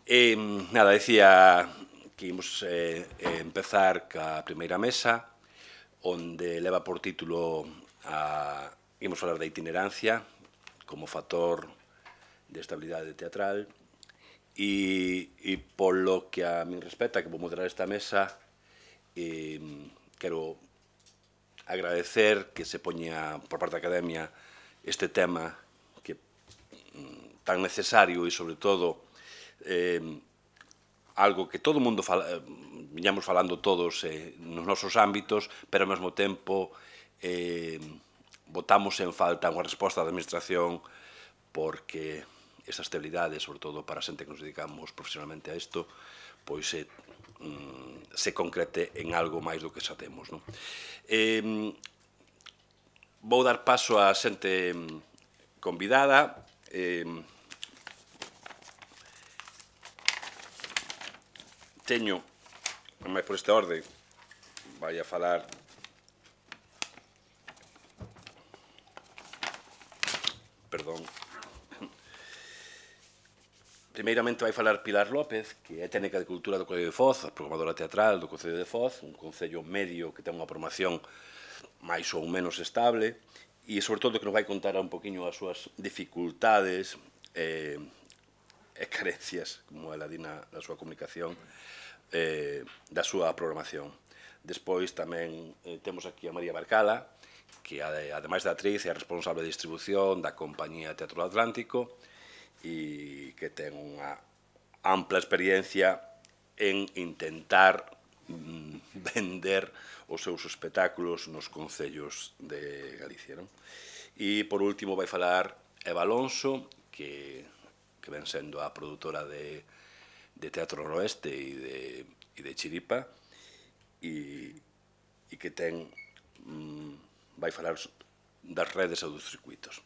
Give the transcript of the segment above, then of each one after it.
Nada, decía que imos empezar ca primeira mesa, onde leva por título imos falar da itinerancia como factor de estabilidade teatral e polo que a min respecta, que vou moderar esta mesa, quero agradecer que se poña por parte da Academia este tema que tan necesario e, sobre todo, algo que todo o mundo viñamos falando todos nos nosos ámbitos, pero ao mesmo tempo botamos en falta unha resposta da Administración porque esa estabilidade, sobre todo para a xente que nos dedicamos profesionalmente a isto, pois se concrete en algo máis do que xa temos. Vou dar paso á xente convidada. Teño, máis por este orde, vai a falar primeiramente vai falar Pilar López, que é técnica de cultura do Concello de Foz, programadora teatral do Concello de Foz, un concello medio que ten unha programación máis ou menos estable, e sobre todo que nos vai contar un poquinho as súas dificultades e carencias, como ela di na súa comunicación, da súa programación. Despois tamén temos aquí a María Barcala, que ademais da actriz é a responsable de distribución da Compañía Teatro Atlántico e que ten unha ampla experiencia en intentar vender os seus espectáculos nos concellos de Galicia. E, por último, vai falar Eva Alonso, que ven sendo a produtora de Teatro Noroeste e de Chiripa, e que vai falar das redes e dos circuitos.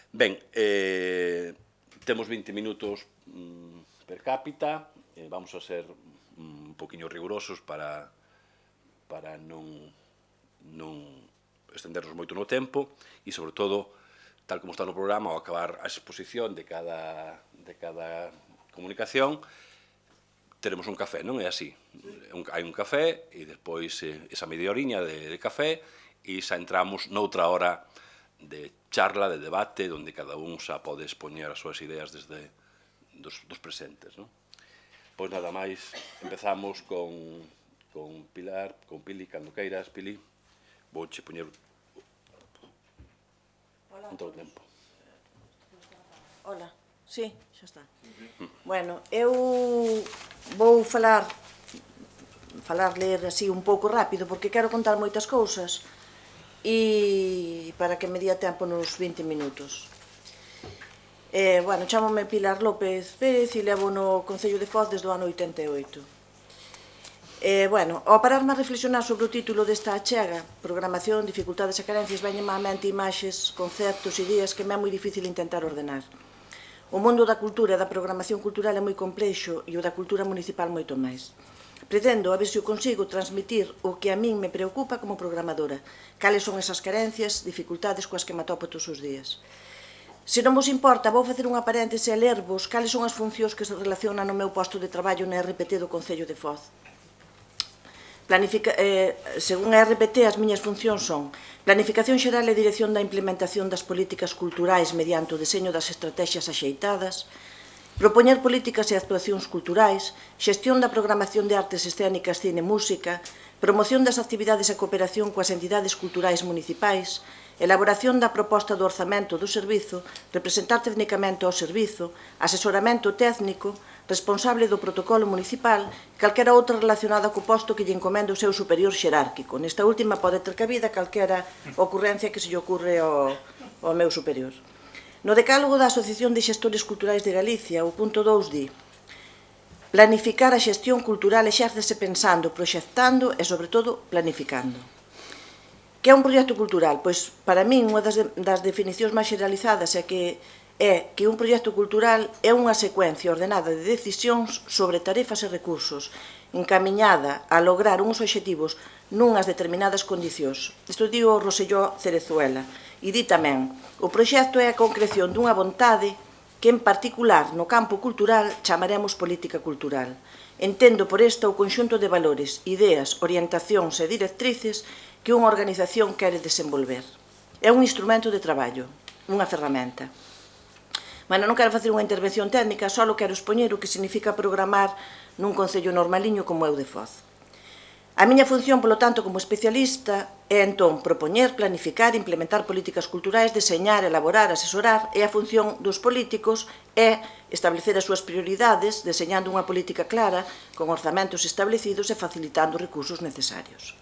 Ben, temos 20 minutos per cápita, vamos a ser un poquinho rigurosos para non estendernos moito no tempo e, sobre todo, tal como está no programa, ao acabar a exposición de cada comunicación, teremos un café, non é así? Hai un café e despois esa media horiña de café e xa entramos noutra hora de charla, de debate, onde cada un xa pode expoñer as súas ideas desde dos presentes. Pois nada máis, empezamos con Pilar, con Pili, cando queiras, Pili. Vouche poñer un todo o tempo. Hola, sí, xa está. Bueno, eu vou ler así un pouco rápido, porque quero contar moitas cousas, e para que me día tempo nos 20 minutos. Bueno, chámome Pilar López Pérez e levo no Concello de Foz desde o ano 88. Bueno, ao pararme a reflexionar sobre o título desta achega, programación, dificultades e carencias, veñen á mente imaxes, conceptos, ideas que me é moi difícil intentar ordenar. O mundo da cultura e da programación cultural é moi complexo e o da cultura municipal moito máis. Pretendo, a ver se o consigo, transmitir o que a min me preocupa como programadora, cales son esas carencias, dificultades coas que me atopo todos os días. Se non vos importa, vou facer unha paréntese e lervos cales son as funcións que se relacionan no meu posto de traballo na RPT do Concello de Foz. Según a RPT, as miñas funcións son planificación xeral e dirección da implementación das políticas culturais mediante o deseño das estrategias axeitadas, propoñer políticas e actuacións culturais, xestión da programación de artes escénicas, cine e música, promoción das actividades e cooperación coas entidades culturais municipais, elaboración da proposta do orzamento do servizo, representar técnicamente ao servizo, asesoramento técnico, responsable do protocolo municipal, calquera outra relacionada co posto que lle encomenda o seu superior xerárquico. Nesta última pode ter cabida calquera ocurrencia que se lle ocurre ao meu superior. No decálogo da Asociación de Xestores Culturais de Galicia, o punto 2 di: planificar a xestión cultural exércese pensando, proxectando e, sobre todo, planificando. Que é un proxecto cultural? Pois, para min, unha das definicións máis xeralizadas é que un proxecto cultural é unha secuencia ordenada de decisións sobre tarefas e recursos, encamiñada a lograr uns obxectivos nunhas determinadas condicións. Isto di o Roselló Cerezuela. E di tamén: o proxecto é a concreción dunha vontade que en particular no campo cultural chamaremos política cultural. Entendo por esta o conxunto de valores, ideas, orientacións e directrices que unha organización quere desenvolver. É un instrumento de traballo, unha ferramenta. Bueno, non quero facer unha intervención técnica, só quero expoñer o que significa programar nun concello normaliño como é o de Foz. A miña función, polo tanto, como especialista, é entón propoñer, planificar, implementar políticas culturais, deseñar, elaborar, asesorar, e a función dos políticos é establecer as súas prioridades, deseñando unha política clara, con orzamentos establecidos e facilitando os recursos necesarios.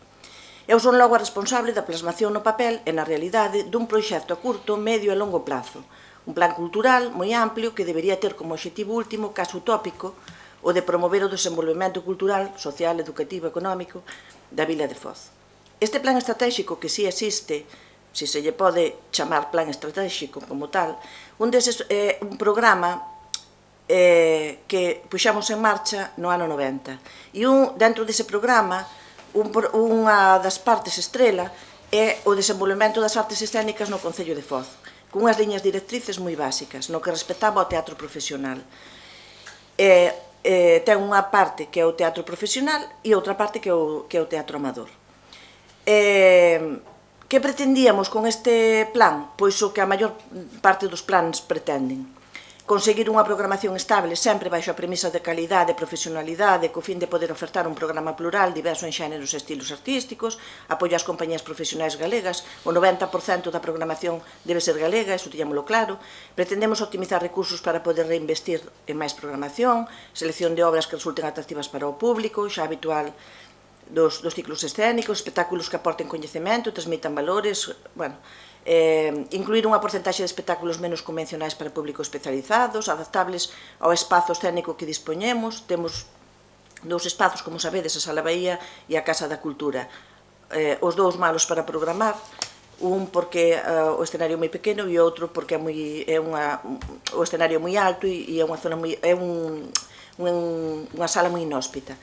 Eu son logo a responsable da plasmación no papel e na realidade dun proxecto a curto, medio e longo plazo, un plan cultural moi amplio que debería ter como obxectivo último, caso utópico, o de promover o desenvolvemento cultural, social, educativo e económico da vila de Foz. Este plan estratégico que si existe, se se lle pode chamar plan estratégico como tal, un deses é un programa que puxamos en marcha no ano 90. E dentro dese programa, unha das partes estrela é o desenvolvemento das artes escénicas no Concello de Foz, cunhas liñas directrices moi básicas, no que respectaba ao teatro profesional. Ten unha parte que é o teatro profesional e outra parte que é o teatro amador. Que pretendíamos con este plan? Pois o que a maior parte dos plans pretenden. Conseguir unha programación estable sempre baixo a premisa de calidade e profesionalidade co fin de poder ofertar un programa plural diverso en xéneros e estilos artísticos, apoio ás compañías profesionais galegas, o 90% da programación debe ser galega, iso tiñámoslo claro. Pretendemos optimizar recursos para poder reinvestir en máis programación, selección de obras que resulten atractivas para o público, xa habitual dos ciclos escénicos, espectáculos que aporten coñecemento, transmitan valores, bueno, incluir unha porcentaxe de espectáculos menos convencionais para público especializados, adaptables ao espazo escénico que dispoñemos. Temos dous espazos, como sabedes, a Sala Bahía e a Casa da Cultura. Os dous malos para programar, un porque o escenario é moi pequeno e outro porque o escenario é moi alto e é unha sala moi inhóspita.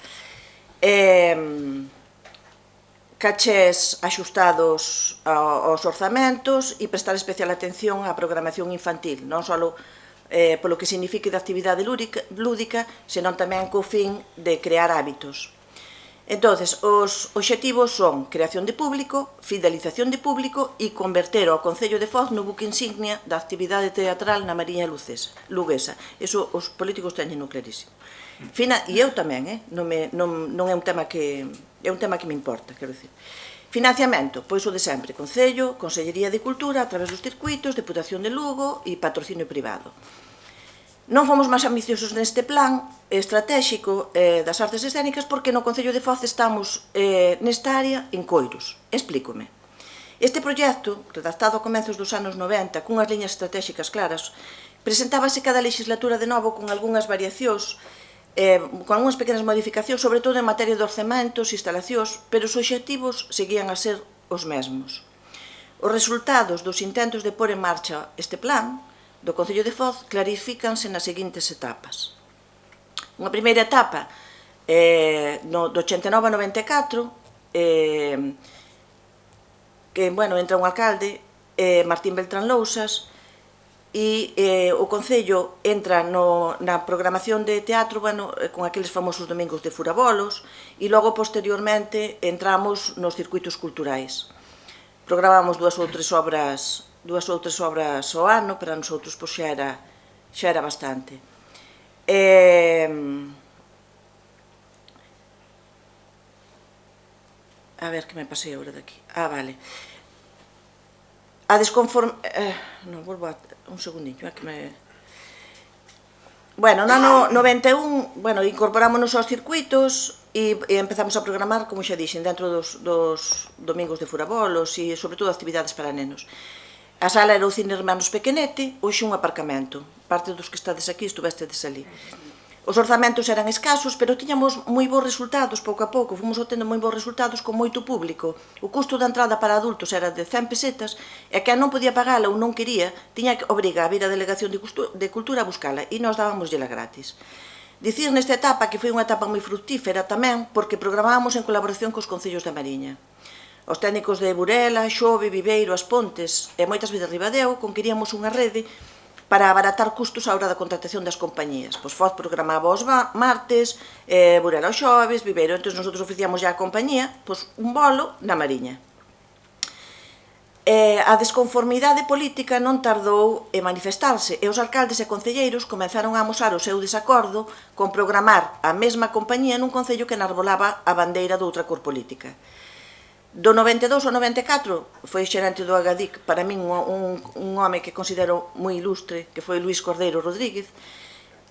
Cachés axustados aos orzamentos e prestar especial atención á programación infantil, non só polo que signifique de actividade lúdica, senón tamén co fin de crear hábitos. Entón, os obxectivos son creación de público, fidelización de público e converter o Concello de Foz no buque insignia da actividade teatral na Mariña Luguesa. Iso os políticos teñen clarísimo. E eu tamén, non é un tema que me importa, quero dicir. Financiamento, pois o de sempre, Concello, Consellería de Cultura, a través dos circuitos, Deputación de Lugo e patrocinio privado. Non fomos máis ambiciosos neste plan estratégico das artes escénicas porque no Concello de Foz estamos nesta área en coiros. Explícome. Este proxecto, redactado a comenzos dos anos 90, cunhas liñas estratégicas claras, presentábase cada legislatura de novo con algunhas variacións, con algunhas pequenas modificacións, sobre todo en materia de orzamentos, instalacións, pero os obxectivos seguían a ser os mesmos. Os resultados dos intentos de pôr en marcha este plan do Concello de Foz clarifícanse nas seguintes etapas. Unha primeira etapa, do 89 a 94, que, entra un alcalde, Martín Beltrán Lousas, e o Concello entra na programación de teatro con aqueles famosos domingos de furabolos e logo posteriormente entramos nos circuitos culturais. Programamos dúas ou tres obras ao ano, para nosotros xa era bastante. A ver, que me pasei agora daqui. Vale. A volvo a... Un segundinho, que me... no ano 91, incorporámonos aos circuitos e empezamos a programar, como xa dixen, dentro dos domingos de furabolos e, sobre todo, actividades para nenos. A sala era o Cine Hermanos Pequenete, hoxe un aparcamento. Parte dos que estades aquí estuvestedes ali. Os orzamentos eran escasos, pero tiñamos moi bons resultados, pouco a pouco, fomos obtendo moi bons resultados con moito público. O custo da entrada para adultos era de 100 pesetas, e quen non podía pagala ou non quería, tiña que obrigar a vir a Delegación de Cultura a buscala, e nós dábamoslla gratis. Dicir nesta etapa que foi unha etapa moi fructífera tamén, porque programábamos en colaboración cos concellos da Mariña. Os técnicos de Burela, Xove, Viveiro, As Pontes e moitas veces Ribadeo, conqueríamos unha rede para abaratar custos á hora da contratación das compañías. Pois Foz programaba os martes, Burela os xoves, Viveiro, entón nosotros oficiamos ya a compañía, pois un bolo na Mariña. A desconformidade política non tardou en manifestarse e os alcaldes e concelleiros comenzaron a amosar o seu desacordo con programar a mesma compañía nun concello que enarbolaba a bandeira doutra cor política. Do 92 ao 94 foi xerente do Agadic, para min un home que considero moi ilustre, que foi Luís Cordeiro Rodríguez,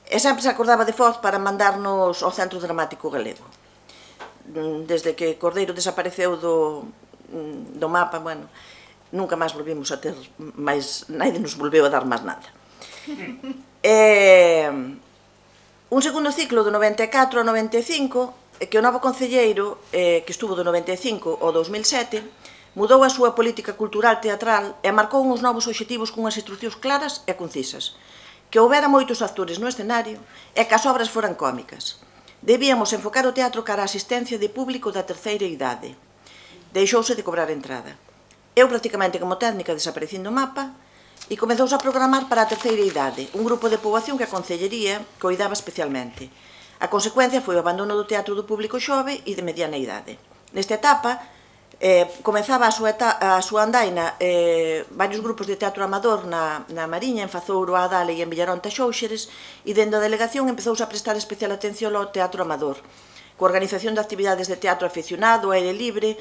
e sempre se acordaba de Foz para mandarnos ao Centro Dramático Galego. Desde que Cordeiro desapareceu do mapa, bueno, nunca máis volvimos a ter, naide nos volveu a dar máis nada. Un segundo ciclo do 94 ao 95, que o novo concelleiro, que estuvo do 95 ao 2007, mudou a súa política cultural teatral e marcou uns novos obxectivos cunhas instruccións claras e concisas, que houbera moitos actores no escenario e que as obras foran cómicas. Debíamos enfocar o teatro cara á asistencia de público da terceira idade. Deixouse de cobrar entrada. Eu prácticamente como técnica desaparecín do mapa e comezouse a programar para a terceira idade, un grupo de poboación que a concellería coidaba especialmente. A consecuencia foi o abandono do teatro do público xove e de mediana idade. Nesta etapa, comezaba a súa andaina varios grupos de teatro amador na Mariña, en Fazouro, a Adale e en Villaronta Xóuxeres, e dentro da delegación empezouse a prestar especial atención ao teatro amador, coa organización de actividades de teatro aficionado, aire libre,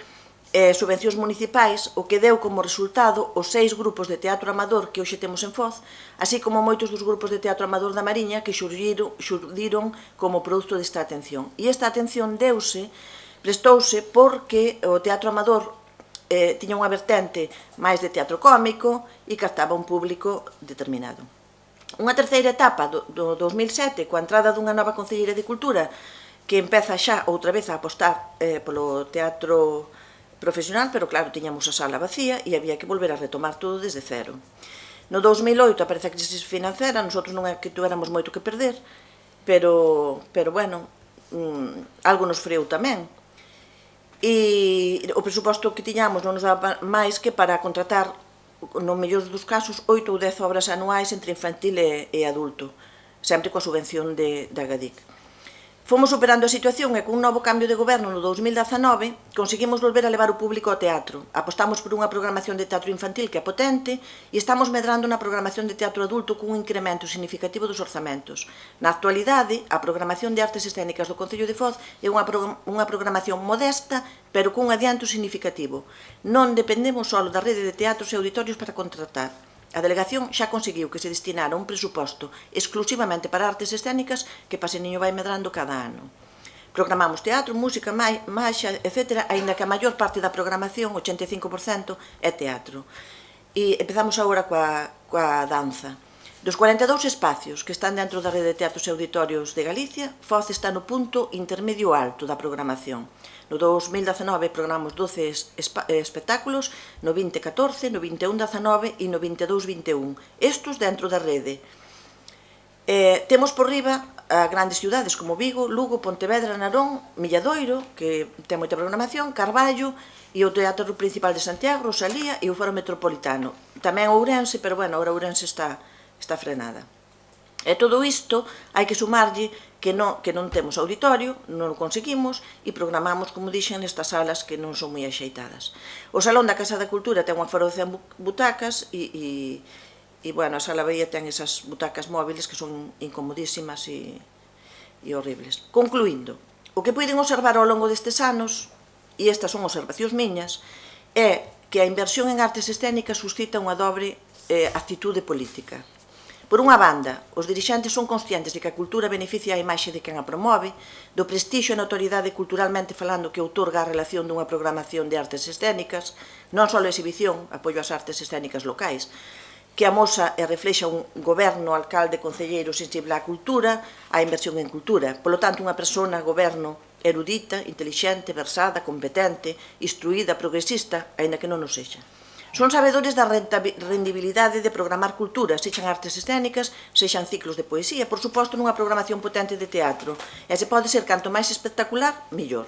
subvencións municipais, o que deu como resultado os 6 grupos de teatro amador que hoxe temos en Foz, así como moitos dos grupos de teatro amador da Mariña que xurdiron como produto desta atención. E esta atención prestouse porque o teatro amador tiña unha vertente máis de teatro cómico e captaba un público determinado. Unha terceira etapa do 2007, coa entrada dunha nova concelleira de Cultura que empeza xa outra vez a apostar polo teatro profesional, pero claro, tiñamos a sala vacía e había que volver a retomar todo desde cero. No 2008 aparece a crisis financiera, nosotros non é que tuéramos moito que perder, pero bueno, algo nos freou tamén. E o presuposto que tiñamos non nos daba máis que para contratar, no mellor dos casos, 8 ou 10 obras anuais entre infantil e adulto, sempre coa subvención da Agadic. Fomos superando a situación e cun novo cambio de goberno no 2019 conseguimos volver a levar o público ao teatro. Apostamos por unha programación de teatro infantil que é potente e estamos medrando na programación de teatro adulto cun incremento significativo dos orzamentos. Na actualidade, a programación de artes escénicas do Concello de Foz é unha programación modesta, pero cun adianto significativo. Non dependemos só da rede de teatros e auditorios para contratar. A delegación xa conseguiu que se destinara un presuposto exclusivamente para artes escénicas que Paseniño vai medrando cada ano. Programamos teatro, música, máxa, etc., aínda que a maior parte da programación, 85%, é teatro. E empezamos agora coa danza. Dos 42 espacios que están dentro da rede de teatros e auditorios de Galicia, Foz está no punto intermedio alto da programación. No 2019 programamos 12 espectáculos, no 2014, no 21-19 e no 22-21. Estos dentro da rede. Temos por riba a grandes ciudades como Vigo, Lugo, Pontevedra, Narón, Milladoiro, que ten moita programación, Carballo e o Teatro Principal de Santiago, Rosalía e o Foro Metropolitano. Tamén Ourense, pero bueno, ahora Ourense está frenada. E todo isto hai que sumarlle que non temos auditorio, non o conseguimos e programamos, como dixen, nestas salas que non son moi axeitadas. O Salón da Casa da Cultura ten un aforo de 100 butacas e bueno, a Sala Bahía ten esas butacas móviles que son incomodísimas e horribles. Concluindo, o que poden observar ao longo destes anos, e estas son observacións miñas, é que a inversión en artes escénicas suscita unha dobre actitude política. Por unha banda, os dirixentes son conscientes de que a cultura beneficia a imaxe de quen a promove, do prestixio e notoriedade culturalmente falando que outorga a relación dunha programación de artes escénicas, non só a exhibición, apoio ás artes escénicas locais, que amosa e reflexa un goberno, alcalde, concelleiro sensible á cultura, á inversión en cultura. Polo tanto, unha persona, goberno, erudita, intelixente, versada, competente, instruída, progresista, aínda que non o sexa. Son sabedores da rendibilidade de programar cultura, sexan artes escénicas, sexan ciclos de poesía, por suposto nunha programación potente de teatro, e se pode ser canto máis espectacular, mellor.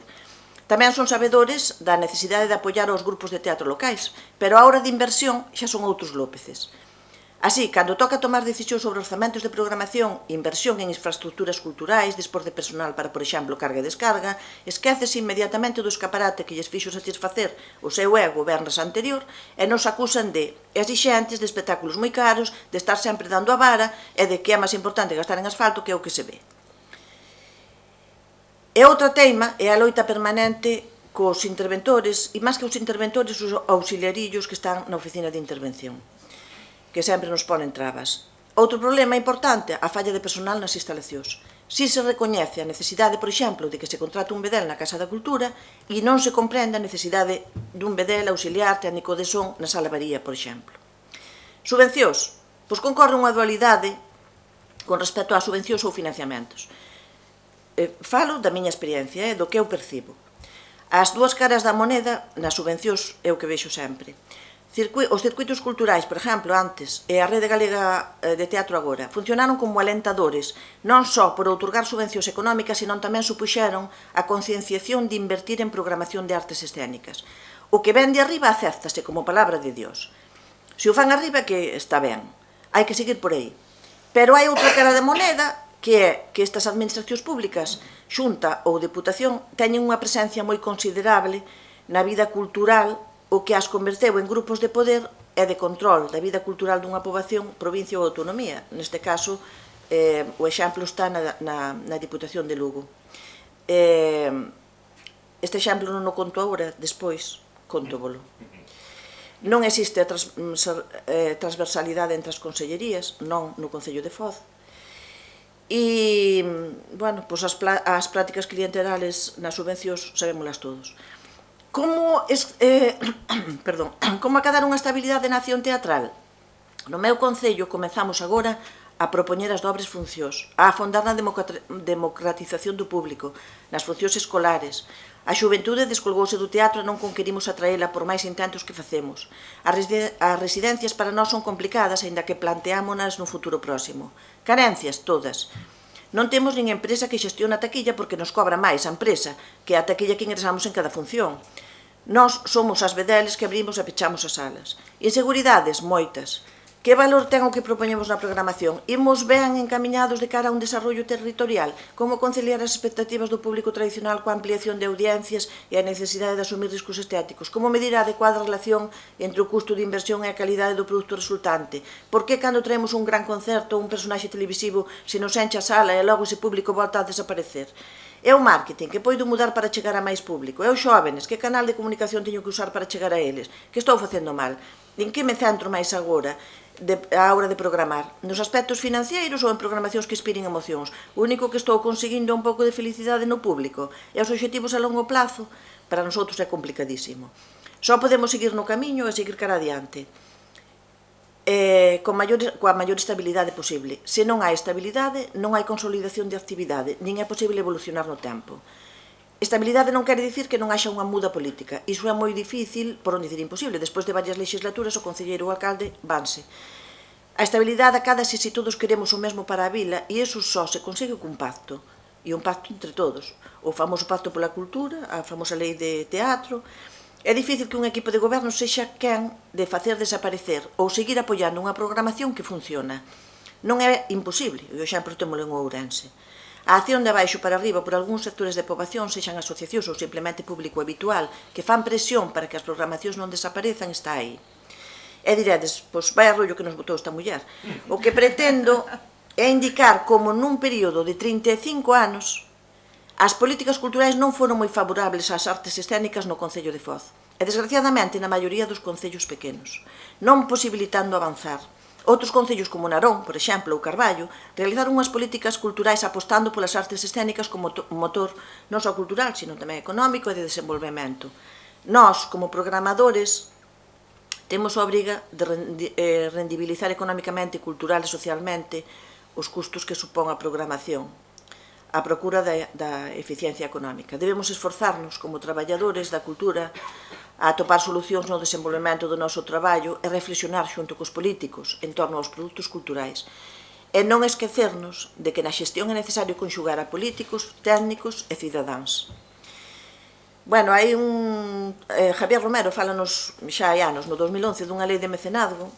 Tamén son sabedores da necesidade de apoiar aos grupos de teatro locais, pero a hora de inversión xa son outros Lópeces. Así, cando toca tomar decisións sobre orzamentos de programación, inversión en infraestructuras culturais, dispor de personal para, por exemplo, carga e descarga, esquécese inmediatamente do escaparate que lles fixo satisfacer o seu ego o vernes anterior e nos acusan de exixentes, de espectáculos moi caros, de estar sempre dando a vara e de que é máis importante gastar en asfalto que é o que se ve. E outra teima é a loita permanente cos interventores, e máis que os interventores, os auxiliarillos que están na oficina de intervención, que sempre nos ponen trabas. Outro problema importante, a falla de personal nas instalacións. Si se recoñece a necesidade, por exemplo, de que se contrate un bedel na Casa da Cultura e non se comprende a necesidade dun bedel auxiliar técnico de son na Sala María, por exemplo. Subvencións. Pois concorre unha dualidade con respecto ás subvencións ou financiamentos. Falo da miña experiencia, do que eu percibo. As dúas caras da moneda nas subvencións é o que vexo sempre. Os circuitos culturais, por exemplo, antes, e a Rede Galega de Teatro agora, funcionaron como alentadores, non só por outorgar subvencións económicas, senón tamén supuxeron a concienciación de invertir en programación de artes escénicas. O que ven de arriba acéptase como palabra de Dios. Se o fan arriba, que está ben, hai que seguir por aí. Pero hai outra cara de moneda, que é que estas administracións públicas, Xunta ou Deputación, teñen unha presencia moi considerable na vida cultural, o que as converteu en grupos de poder e de control da vida cultural dunha poboación, provincia ou autonomía. Neste caso, o exemplo está na Diputación de Lugo. Este exemplo non o conto agora, despois conto-volo. Non existe a transversalidade entre as consellerías, non no Concello de Foz. E, bueno, pois as prácticas clienterales nas subvencións sabémolas todos. Como acadar unha estabilidade na acción teatral? No meu concello comezamos agora a propoñer as dobres funcións, a afondar na democratización do público, nas funcións escolares. A xuventude descolgouse do teatro e non conquerimos atraela por máis intentos que facemos. As residencias para nós son complicadas, aínda que planteámonas no futuro próximo. Carencias, todas. Non temos nin empresa que xestiona a taquilla porque nos cobra máis a empresa que a taquilla que ingresamos en cada función. Nós somos as vedeles que abrimos e pechamos as salas. Inseguridades, moitas. Que valor ten o que propoñemos na programación? Imos ben encamiñados de cara a un desarrollo territorial? Como conciliar as expectativas do público tradicional coa ampliación de audiencias e a necesidade de asumir riscos estéticos? Como medir a adecuada relación entre o custo de inversión e a calidade do produto resultante? Por que cando traemos un gran concerto ou un personaxe televisivo se nos enche a sala e logo ese público volta a desaparecer? É o marketing, que poido mudar para chegar a máis público? É os xóvenes, que canal de comunicación teño que usar para chegar a eles? Que estou facendo mal? En que me centro máis agora a hora de programar? Nos aspectos financeiros ou en programacións que inspiren emocións? O único que estou conseguindo é un pouco de felicidade no público? E os obxectivos a longo plazo? Para nosotros é complicadísimo. Só podemos seguir no camiño e seguir cara adiante. Coa maior estabilidade posible. Se non hai estabilidade, non hai consolidación de actividade, nin é posible evolucionar no tempo. Estabilidade non quere dicir que non haxa unha muda política. Iso é moi difícil, por non dicir imposible. Despois de varias legislaturas, o concelleiro ou o alcalde vanse. A estabilidade acádase se todos queremos o mesmo para a vila e iso só se consegue cun pacto. E un pacto entre todos. O famoso pacto pola cultura, a famosa lei de teatro. É difícil que un equipo de goberno sexa quen de facer desaparecer ou seguir apoiando unha programación que funciona. Non é imposible, e o exemplo témolo en Ourense. A acción de abaixo para arriba por algúns sectores de poboación, sexan asociacións ou simplemente público habitual, que fan presión para que as programacións non desaparezan, está aí. E diredes, pois vai a rollo que nos botou esta muller. O que pretendo é indicar como nun período de 35 anos as políticas culturais non foron moi favorables ás artes escénicas no Concello de Foz e, desgraciadamente, na maioría dos concellos pequenos, non posibilitando avanzar. Outros concellos como Narón, por exemplo, ou Carballo, realizaron unhas políticas culturais apostando polas artes escénicas como motor non só cultural, sino tamén económico e de desenvolvemento. Nós, como programadores, temos a obriga de rendibilizar económicamente, cultural e socialmente os custos que supón a programación, a procura da eficiencia económica. Debemos esforzarnos como traballadores da cultura a atopar solucións no desenvolvemento do noso traballo e reflexionar xunto cos políticos en torno aos produtos culturais. E non esquecernos de que na xestión é necesario conxugar a políticos, técnicos e cidadáns. Bueno, hai un... Javier Romero fálanos xa hai anos, no 2011, dunha lei de mecenazgo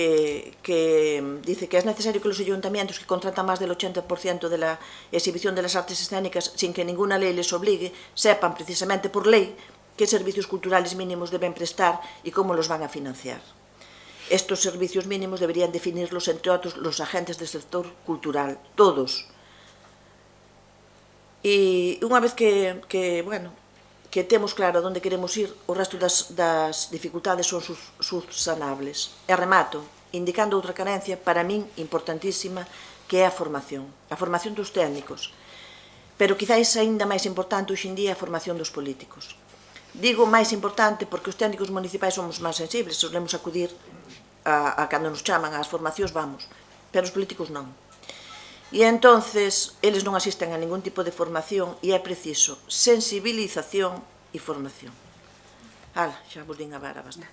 dice que es necesario que los ayuntamientos que contratan más del 80% de la exhibición de las artes escénicas sin que ninguna ley les obligue, sepan precisamente por ley qué servicios culturales mínimos deben prestar y cómo los van a financiar. Estos servicios mínimos deberían definirlos, entre otros, los agentes del sector cultural, todos. E unha vez que temos claro onde queremos ir, o resto das dificultades son subsanables. E remato, indicando outra carencia, para min importantísima, que é a formación dos técnicos. Pero quizáis aínda máis importante hoxe en día a formación dos políticos. Digo máis importante porque os técnicos municipais somos máis sensibles, solemos acudir a cando nos chaman ás formacións, vamos, pero os políticos non. E entonces, eles non asisten a ningún tipo de formación e é preciso sensibilización e formación. Ala, xa vos din a vara bastante.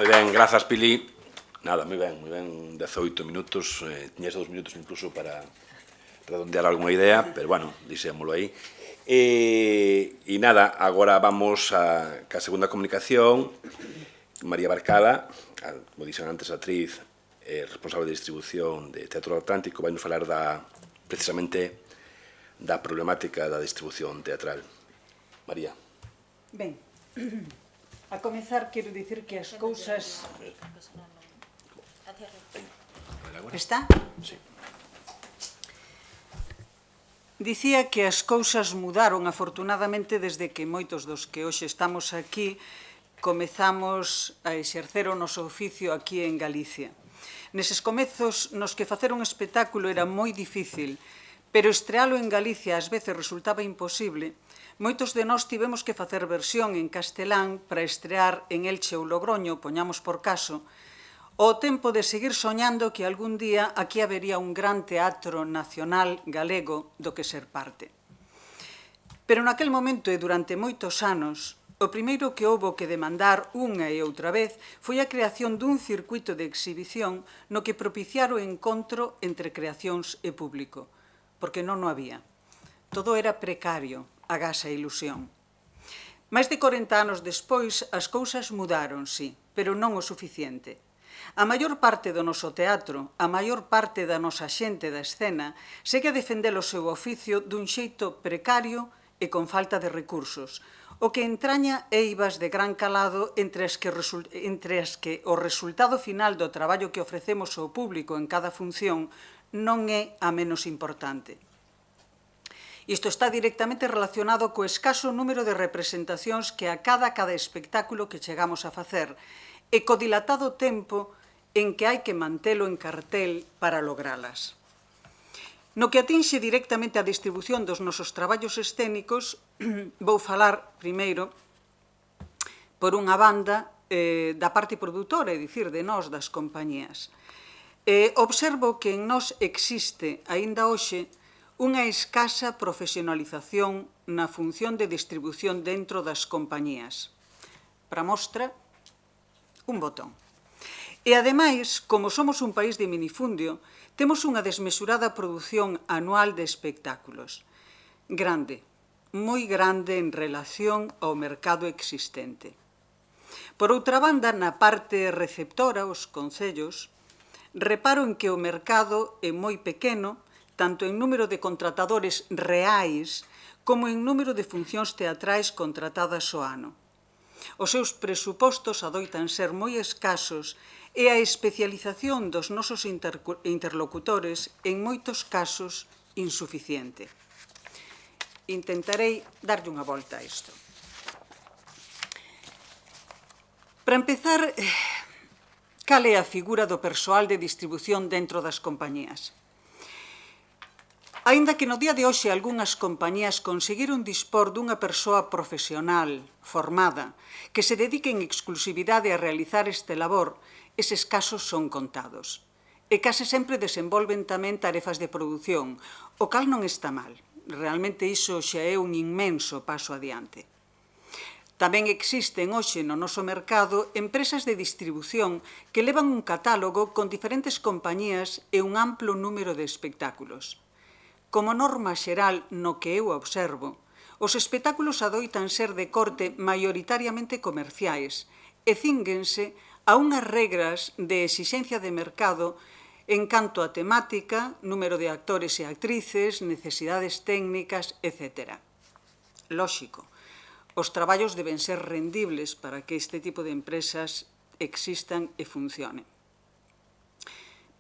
Moi ben, grazas, Pili. Nada, moi ben, 18 minutos, tiñes 2 minutos incluso para redondear algunha idea, pero bueno, dixémolo aí. E nada, agora vamos ca segunda comunicación. María Barcala, como dixen antes, actriz responsable de distribución de Teatro Atlántico, vai nos falar precisamente da problemática da distribución teatral. María. Ben, a comezar quero dicir que as cousas... Está? Sí. Dicía que as cousas mudaron afortunadamente desde que moitos dos que hoxe estamos aquí comezamos a exercer o noso oficio aquí en Galicia. Neses comezos nos que facer un espectáculo era moi difícil, pero estrealo en Galicia ás veces resultaba imposible. Moitos de nós tivemos que facer versión en castelán para estrear en Elche ou Logroño, poñamos por caso, o tempo de seguir soñando que algún día aquí habería un gran teatro nacional galego do que ser parte. Pero naquel momento e durante moitos anos, o primeiro que houbo que demandar unha e outra vez foi a creación dun circuito de exhibición no que propiciar o encontro entre creacións e público, porque non o había. Todo era precario, agás a ilusión. Mais de 40 anos despois, as cousas mudaron, sí, pero non o suficiente. A maior parte do noso teatro, a maior parte da nosa xente da escena, segue a defender o seu oficio dun xeito precario e con falta de recursos, o que entraña eivas de gran calado entre as que o resultado final do traballo que ofrecemos ao público en cada función non é a menos importante. Isto está directamente relacionado co escaso número de representacións que acada cada espectáculo que chegamos a facer, e co dilatado tempo en que hai que mantelo en cartel para logralas. No que atinxe directamente a distribución dos nosos traballos escénicos, vou falar primeiro por unha banda da parte produtora, é dicir, de nós, das compañías. Observo que en nós existe, aínda hoxe, unha escasa profesionalización na función de distribución dentro das compañías. Para mostra, un botón. E, ademais, como somos un país de minifundio, temos unha desmesurada produción anual de espectáculos. Grande, moi grande en relación ao mercado existente. Por outra banda, na parte receptora, os concellos, reparo en que o mercado é moi pequeno, tanto en número de contratadores reais como en número de funcións teatrais contratadas ao ano. Os seus presupostos adoitan ser moi escasos e a especialización dos nosos interlocutores en moitos casos insuficiente. Intentarei darlle unha volta a isto. Para empezar, cal é a figura do persoal de distribución dentro das compañías? Aínda que no día de hoxe algunhas compañías conseguiron dispor dunha persoa profesional, formada, que se dedique en exclusividade a realizar este labor, eses casos son contados. E case sempre desenvolven tamén tarefas de produción, o cal non está mal. Realmente iso xa é un inmenso paso adiante. Tamén existen hoxe no noso mercado empresas de distribución que levan un catálogo con diferentes compañías e un amplo número de espectáculos. como norma xeral no que eu observo, os espectáculos adoitan ser de corte maioritariamente comerciais e cínguense a unhas regras de exixencia de mercado en canto a temática, número de actores e actrices, necesidades técnicas, etc. Lóxico, os traballos deben ser rendibles para que este tipo de empresas existan e funcionen.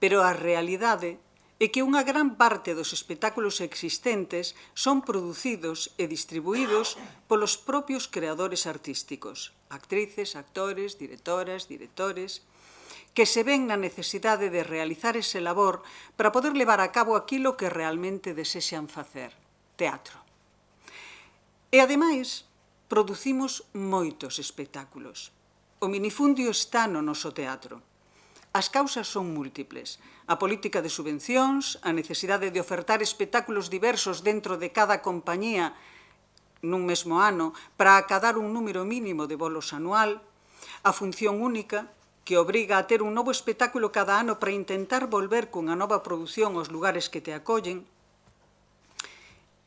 Pero a realidade é que unha gran parte dos espectáculos existentes son producidos e distribuídos polos propios creadores artísticos, actrices, actores, directoras, directores, que se ven na necesidade de realizar ese labor para poder levar a cabo aquilo que realmente desexan facer, teatro. E, ademais, producimos moitos espectáculos. O minifundio está no noso teatro. As causas son múltiples. A política de subvencións, a necesidade de ofertar espectáculos diversos dentro de cada compañía nun mesmo ano para acadar un número mínimo de bolos anual, a función única, que obriga a ter un novo espectáculo cada ano para intentar volver cunha nova produción aos lugares que te acollen.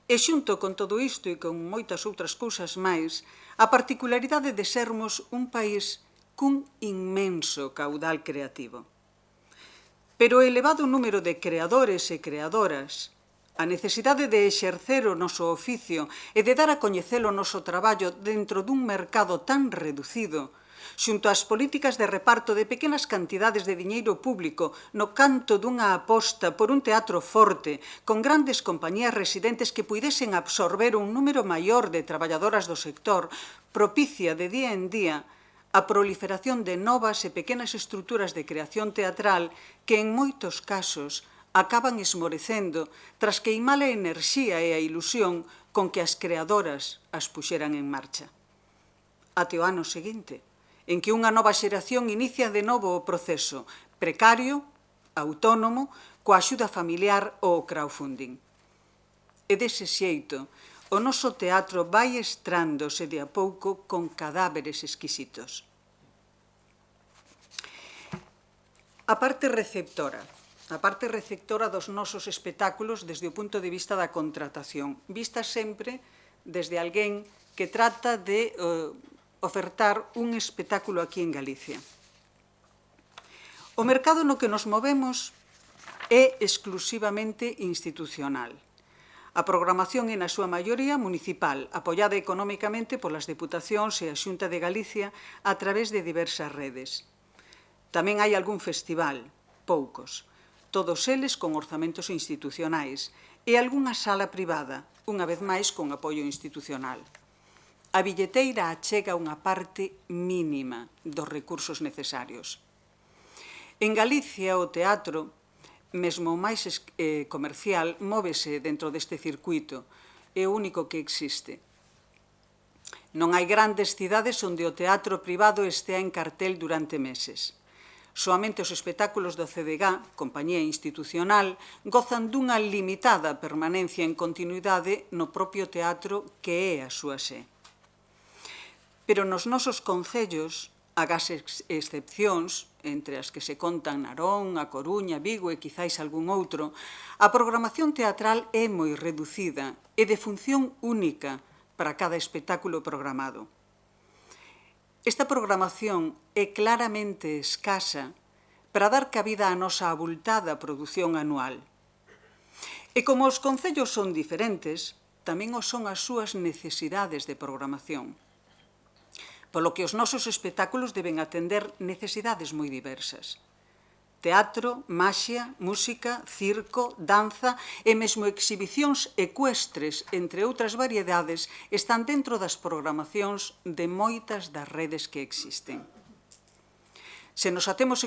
E xunto con todo isto e con moitas outras cousas máis, a particularidade de sermos un país cun inmenso caudal creativo. Pero o elevado número de creadores e creadoras, a necesidade de exercer o noso oficio e de dar a coñecer o noso traballo dentro dun mercado tan reducido, xunto ás políticas de reparto de pequenas cantidades de diñeiro público no canto dunha aposta por un teatro forte, con grandes compañías residentes que puidesen absorber un número maior de traballadoras do sector, propicia de día en día a proliferación de novas e pequenas estruturas de creación teatral que, en moitos casos, acaban esmorecendo tras queimar a enerxía e a ilusión con que as creadoras as puxeran en marcha. Até o ano seguinte, en que unha nova xeración inicia de novo o proceso precario, autónomo, coa axuda familiar ou crowdfunding. E dese xeito, o noso teatro vai estrándose de a pouco con cadáveres exquisitos. A parte receptora dos nosos espectáculos desde o punto de vista da contratación, vista sempre desde alguén que trata de ofertar un espectáculo aquí en Galicia. O mercado no que nos movemos é exclusivamente institucional. A programación é na súa maioría municipal, apoiada económicamente polas Deputacións e a Xunta de Galicia a través de diversas redes. Tamén hai algún festival, poucos, todos eles con orzamentos institucionais, e algunha sala privada, unha vez máis con apoio institucional. A billeteira achega unha parte mínima dos recursos necesarios. En Galicia, o teatro, mesmo máis comercial, móvese dentro deste circuito, é o único que existe. Non hai grandes cidades onde o teatro privado estea en cartel durante meses. Soamente os espectáculos do CDG, compañía institucional, gozan dunha limitada permanencia en continuidade no propio teatro que é a súa sé. Pero nos nosos concellos, agás excepcións, entre as que se contan Narón, A Coruña, Vigo e quizáis algún outro, a programación teatral é moi reducida e de función única para cada espectáculo programado. Esta programación é claramente escasa para dar cabida á nosa abultada produción anual. E como os concellos son diferentes, tamén o son as súas necesidades de programación, polo que os nosos espectáculos deben atender necesidades moi diversas. Teatro, maxia, música, circo, danza e mesmo exhibicións ecuestres, entre outras variedades, están dentro das programacións de moitas das redes que existen. Se nos atemos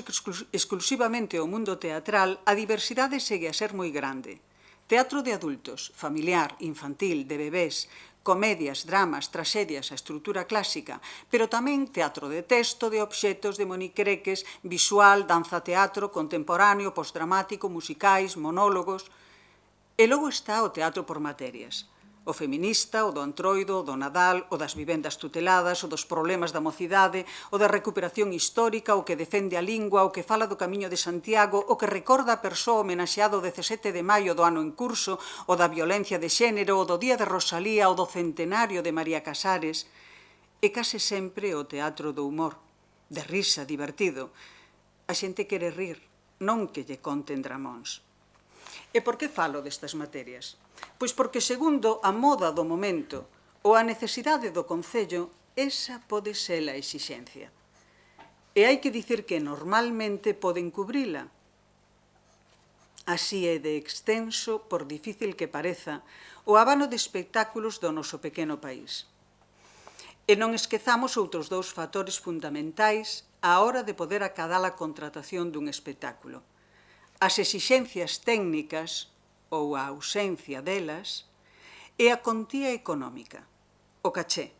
exclusivamente ao mundo teatral, a diversidade segue a ser moi grande. Teatro de adultos, familiar, infantil, de bebés, comedias, dramas, traxedias, a estrutura clásica, pero tamén teatro de texto, de obxetos, de monicreques, visual, danza-teatro, contemporáneo, postdramático, musicais, monólogos. E logo está o teatro por materias, o feminista, o do Antroido, o do Nadal, o das vivendas tuteladas, o dos problemas da mocidade, o da recuperación histórica, o que defende a lingua, o que fala do Camiño de Santiago, o que recorda a persoa homenaxeado o 17 de maio do ano en curso, o da violencia de xénero, o do Día de Rosalía, o do centenario de María Casares, e case sempre o teatro do humor, de risa, divertido. A xente quere rir, non que lle conten dramóns. E por que falo destas materias? Pois porque, segundo a moda do momento ou a necesidade do Concello, esa pode ser a exixencia. E hai que dicir que normalmente poden cubrila. Así é de extenso, por difícil que pareza, o abano de espectáculos do noso pequeno país. E non esquezamos outros dous factores fundamentais á hora de poder acadar a contratación dun espectáculo. As exixencias técnicas ou a ausencia delas e a contía económica, o caché.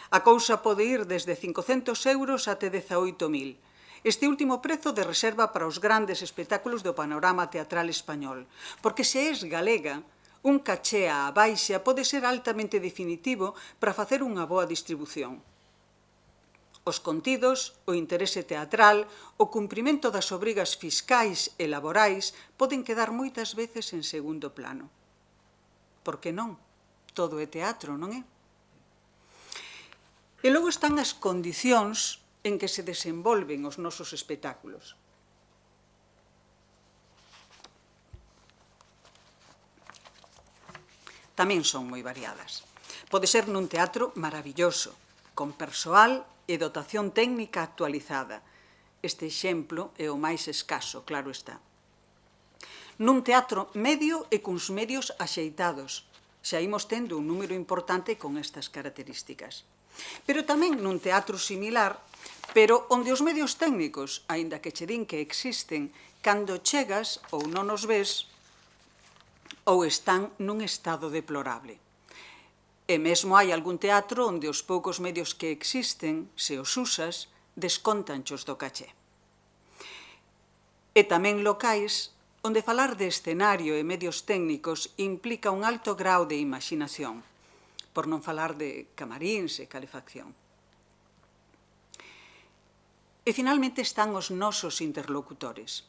A cousa pode ir desde 500 euros até 18.000. Este último prezo de reserva para os grandes espectáculos do panorama teatral español, porque se és galega, un caché á baixa pode ser altamente definitivo para facer unha boa distribución. Os contidos, o interese teatral, o cumprimento das obrigas fiscais e laborais poden quedar moitas veces en segundo plano. Por que non? Todo é teatro, non é? E logo están as condicións en que se desenvolven os nosos espectáculos. Tamén son moi variadas. Pode ser nun teatro maravilloso, con persoal e dotación técnica actualizada. Este exemplo é o máis escaso, claro está. Nun teatro medio e cuns medios axeitados, xa imos tendo un número importante con estas características. Pero tamén nun teatro similar, pero onde os medios técnicos, aínda que che din que existen, cando chegas ou non os ves, ou están nun estado deplorable. E mesmo hai algún teatro onde os poucos medios que existen, se os usas, descóntanchos do caché. E tamén locais onde falar de escenario e medios técnicos implica un alto grau de imaginación, por non falar de camaríns e calefacción. E finalmente están os nosos interlocutores.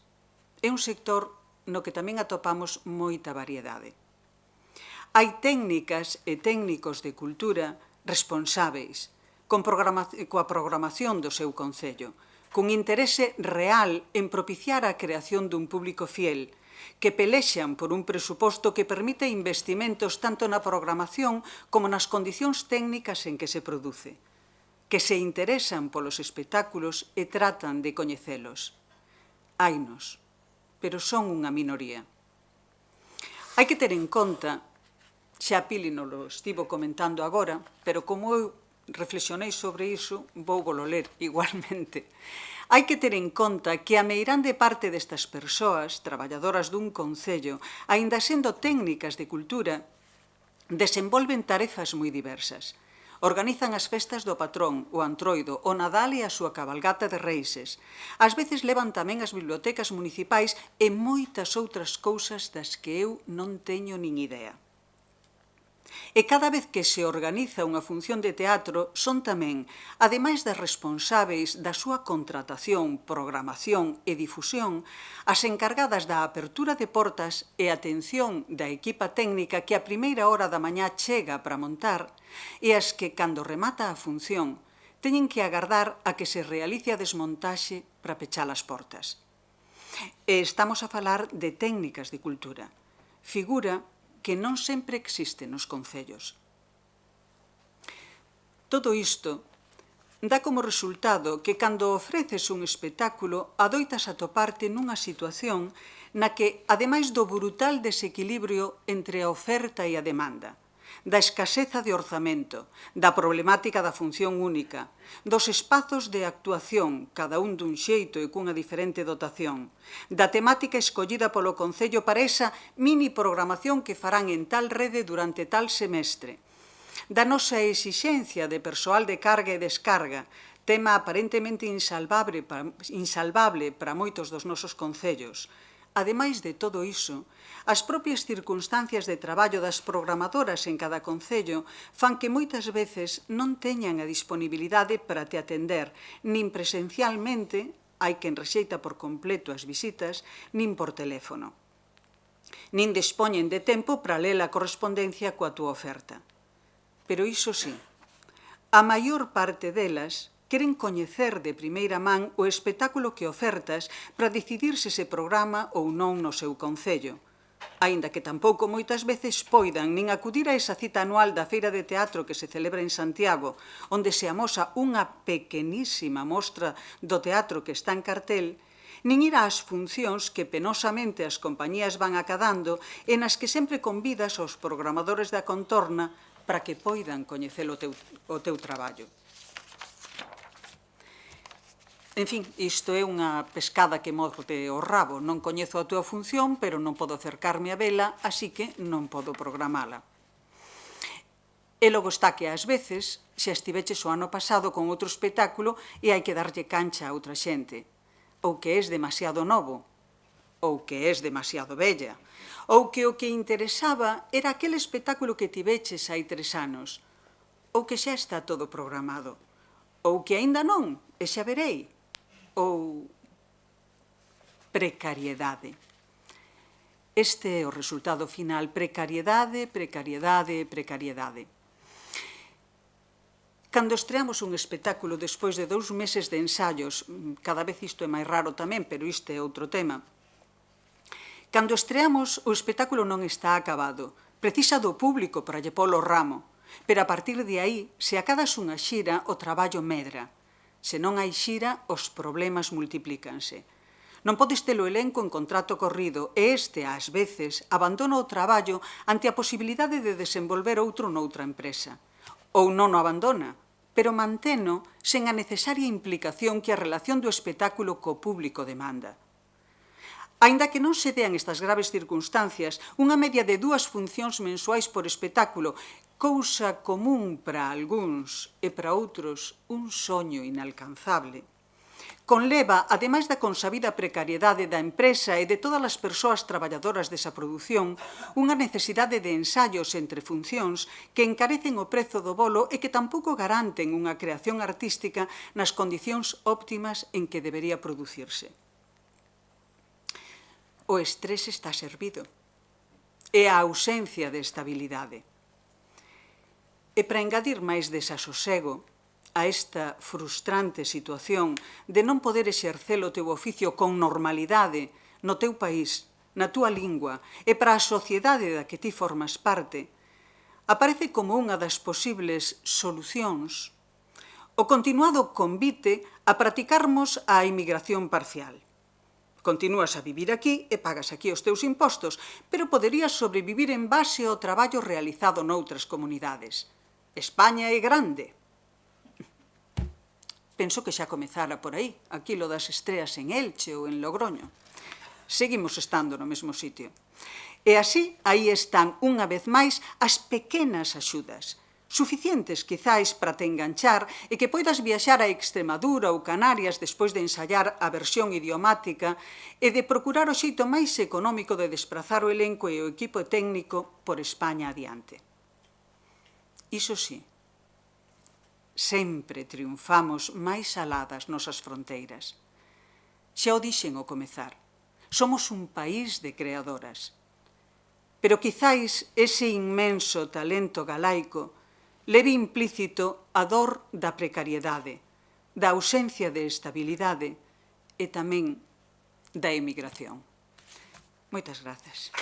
É un sector no que tamén atopamos moita variedade. Hai técnicas e técnicos de cultura responsáveis, coa programación do seu concello, con interese real en propiciar a creación dun público fiel, que pelexan por un presuposto que permite investimentos tanto na programación como nas condicións técnicas en que se produce, que se interesan polos espectáculos e tratan de coñecelos. Hainos, pero son unha minoría. Hai que ter en conta, xa Pili non lo estivo comentando agora, pero como eu reflexionei sobre iso, vou volo ler igualmente. Hai que ter en conta que a meirande parte destas persoas, traballadoras dun concello, aínda sendo técnicas de cultura, desenvolven tarefas moi diversas. Organizan as festas do patrón, o Antroido, o Nadal e a súa cabalgata de Reixes. Ás veces levan tamén as bibliotecas municipais e moitas outras cousas das que eu non teño nin idea. E cada vez que se organiza unha función de teatro son tamén, ademais das responsáveis da súa contratación, programación e difusión, as encargadas da apertura de portas e atención da equipa técnica que a primeira hora da mañá chega para montar e as que, cando remata a función, teñen que agardar a que se realice a desmontaxe para pechar as portas. E estamos a falar de técnicas de cultura, figura que non sempre existe nos concellos. Todo isto dá como resultado que cando ofreces un espectáculo adoitas atoparte nunha situación na que, ademais do brutal desequilibrio entre a oferta e a demanda, da escaseza de orzamento, da problemática da función única, dos espazos de actuación, cada un dun xeito e cunha diferente dotación, da temática escollida polo Concello para esa mini programación que farán en tal rede durante tal semestre, da nosa exixencia de persoal de carga e descarga, tema aparentemente insalvable para moitos dos nosos concellos, Ademais de todo iso, as propias circunstancias de traballo das programadoras en cada concello fan que moitas veces non teñan a disponibilidade para te atender, nin presencialmente, hai quen rexeita por completo as visitas, nin por teléfono. Nin dispoñen de tempo para ler a correspondencia coa túa oferta. Pero iso sí, a maior parte delas queren coñecer de primeira man o espectáculo que ofertas para decidir se se programa ou non no seu concello, aínda que tampouco moitas veces poidan nin acudir a esa cita anual da Feira de Teatro que se celebra en Santiago, onde se amosa unha pequenísima mostra do teatro que está en cartel, nin ir ás funcións que penosamente as compañías van acadando e nas que sempre convidas aos programadores da contorna para que poidan coñecer o teu traballo. En fin, isto é unha pescada que morde o rabo. Non coñezo a túa función, pero non podo acercarme a vela, así que non podo programala. E logo está que, ás veces, xa estiveches o ano pasado con outro espectáculo e hai que darlle cancha a outra xente. Ou que és demasiado novo, ou que és demasiado bella, ou que o que interesaba era aquel espectáculo que tiveches hai 3 anos, ou que xa está todo programado, ou que aínda non, e xa verei, ou precariedade. Este é o resultado final, precariedade, precariedade, precariedade. Cando estreamos un espectáculo despois de 2 meses de ensaios, cada vez isto é máis raro tamén, pero isto é outro tema, cando estreamos o espectáculo non está acabado, precisa do público para lle polo ramo, pero a partir de aí, se acadas unha xira, o traballo medra. Se non hai xira, os problemas multiplícanse. Non podes ter o elenco en contrato corrido e este, ás veces, abandona o traballo ante a posibilidade de desenvolver outro noutra empresa. Ou non o abandona, pero manteno sen a necesaria implicación que a relación do espectáculo co público demanda. Aínda que non se dean estas graves circunstancias, unha media de 2 funcións mensuais por espectáculo, cousa común para algúns e para outros un soño inalcanzable, conleva, ademais da consabida precariedade da empresa e de todas as persoas traballadoras desa produción, unha necesidade de ensaios entre funcións que encarecen o prezo do bolo e que tampouco garanten unha creación artística nas condicións óptimas en que debería producirse. O estrés está servido e a ausencia de estabilidade. E para engadir máis desasosego a esta frustrante situación de non poder exercer o teu oficio con normalidade no teu país, na túa lingua e para a sociedade da que ti formas parte, aparece como unha das posibles solucións o continuado convite a practicarmos a emigración parcial. Continúas a vivir aquí e pagas aquí os teus impostos, pero poderías sobrevivir en base ao traballo realizado noutras comunidades. España é grande. Penso que xa comezara por aí, aquilo das estreas en Elche ou en Logroño. Seguimos estando no mesmo sitio. E así, aí están unha vez máis as pequenas axudas, suficientes quizáis para te enganchar e que poidas viaxar a Extremadura ou Canarias despois de ensaiar a versión idiomática e de procurar o xeito máis económico de desprazar o elenco e o equipo técnico por España adiante. Iso sí, sempre triunfamos máis alá das nosas fronteiras. Xa o dixen ao comezar, somos un país de creadoras. Pero quizáis ese inmenso talento galaico leve implícito a dor da precariedade, da ausencia de estabilidade e tamén da emigración. Moitas grazas.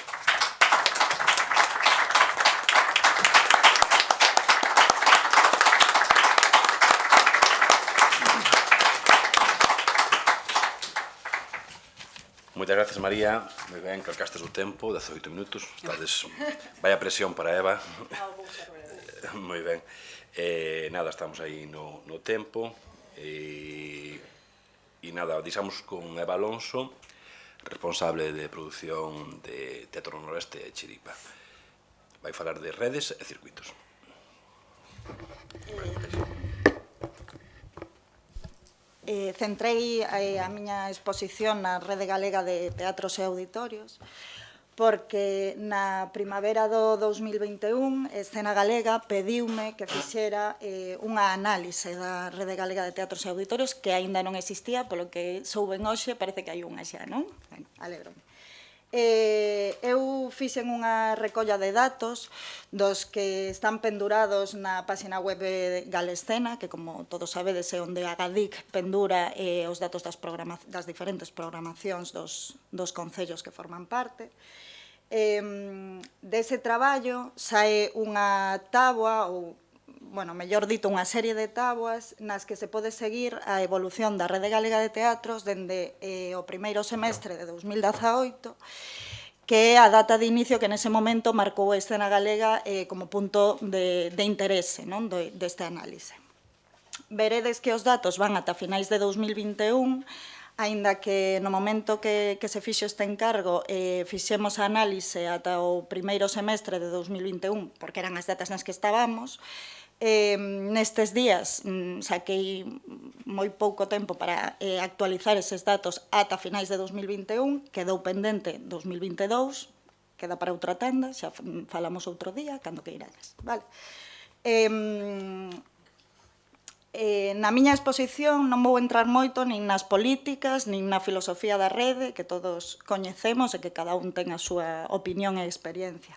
Moitas grazas, María. Moi ben, calcastes o tempo, 18 minutos. Vaya presión para Eva. Moi ben. Nada, estamos aí no tempo. E nada, deixamos con Eva Alonso, responsable de produción de Teatro Noroeste e Chiripa. Vai falar de redes e circuitos. centrei a miña exposición na Rede Galega de Teatros e Auditorios, porque na primavera do 2021 Escena Galega pediume que fixera unha análise da Rede Galega de Teatros e Auditorios que aínda non existía, polo que souben hoxe, parece que hai unha xa, non? Bueno, alégrome. Eu fixen unha recolla de datos dos que están pendurados na página web de Galescena, que como todos sabedes é onde a GADIC pendura os datos das diferentes programacións dos concellos que forman parte. Dese traballo sae unha táboa, ou, bueno, mellor dito, unha serie de táboas nas que se pode seguir a evolución da Rede Galega de Teatros dende o primeiro semestre de 2018, que é a data de inicio que nese momento marcou a Escena Galega como punto de interese deste análise. Veredes que os datos van ata finais de 2021, aínda que no momento que se fixo este encargo fixemos a análise ata o primeiro semestre de 2021, porque eran as datas nas que estábamos. Nestes días saquei moi pouco tempo para actualizar eses datos ata finais de 2021, quedou pendente 2022, queda para outra tenda, xa falamos outro día, cando que irades, vale? Na miña exposición non vou entrar moito nin nas políticas, nin na filosofía da rede, que todos coñecemos e que cada un ten a súa opinión e experiencia.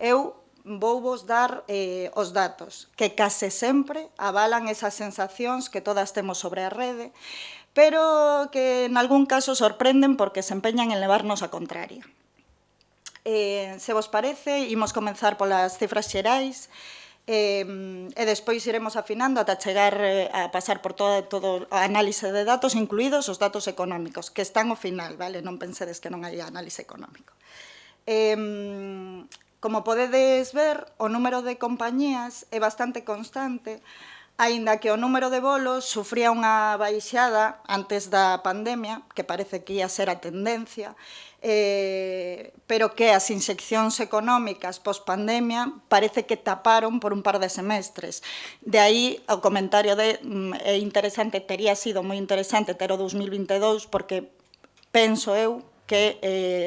Eu vou vos dar os datos, que case sempre avalan esas sensacións que todas temos sobre a rede, pero que en algún caso sorprenden porque se empeñan en levarnos a contraria. Se vos parece, imos comenzar polas cifras xerais, e despois iremos afinando ata chegar a pasar por todo a análise de datos, incluídos os datos económicos, que están ao final, vale? Non pensedes que non hai análise económico. Como podedes ver, o número de compañías é bastante constante, aínda que o número de bolos sufría unha baixada antes da pandemia, que parece que ia ser a tendencia, pero que as inyeccións económicas post-pandemia parece que taparon por un par de semestres. De aí o comentario de é interesante, tería sido moi interesante ter o 2022, porque penso eu que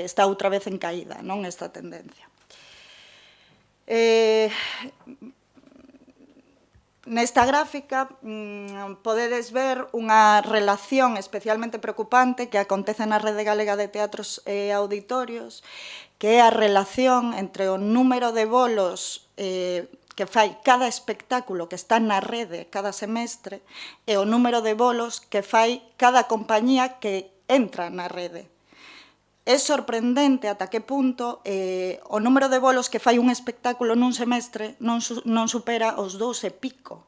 está outra vez en caída, non, esta tendencia. Nesta gráfica podedes ver unha relación especialmente preocupante que acontece na Rede Galega de Teatros e Auditorios, que é a relación entre o número de bolos que fai cada espectáculo que está na rede cada semestre e o número de bolos que fai cada compañía que entra na rede. É sorprendente ata que punto o número de bolos que fai un espectáculo nun semestre non supera os 2 e pico.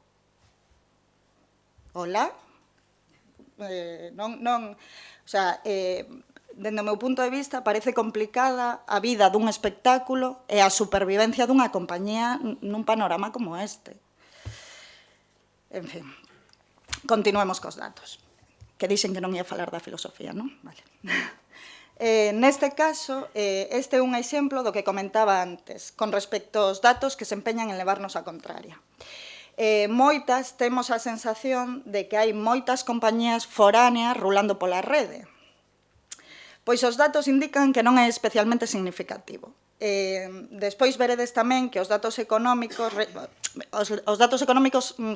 Hola? O sea, dende o meu punto de vista, parece complicada a vida dun espectáculo e a supervivencia dunha compañía nun panorama como este. En fin, continuemos cos datos, que dixen que non ia falar da filosofía, non? Vale. Neste caso, este é un exemplo do que comentaba antes, con respecto aos datos que se empeñan en levarnos a contraria. Moitas temos a sensación de que hai moitas compañías foráneas rulando pola rede. Pois os datos indican que non é especialmente significativo. Despois veredes tamén que os datos económicos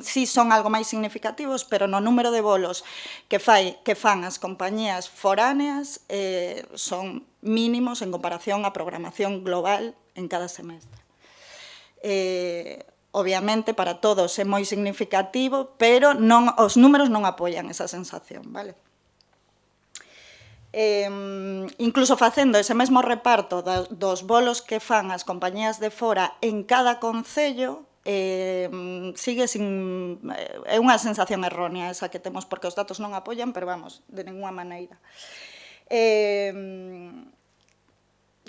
sí son algo máis significativos, pero no número de bolos que fan as compañías foráneas son mínimos en comparación á programación global en cada semestre. Obviamente, para todos é moi significativo, pero os números non apoian esa sensación, vale? Incluso facendo ese mesmo reparto dos bolos que fan as compañías de fora en cada concello, sigue sin... É unha sensación errónea esa que temos, porque os datos non apoian, pero vamos, de ninguna maneira.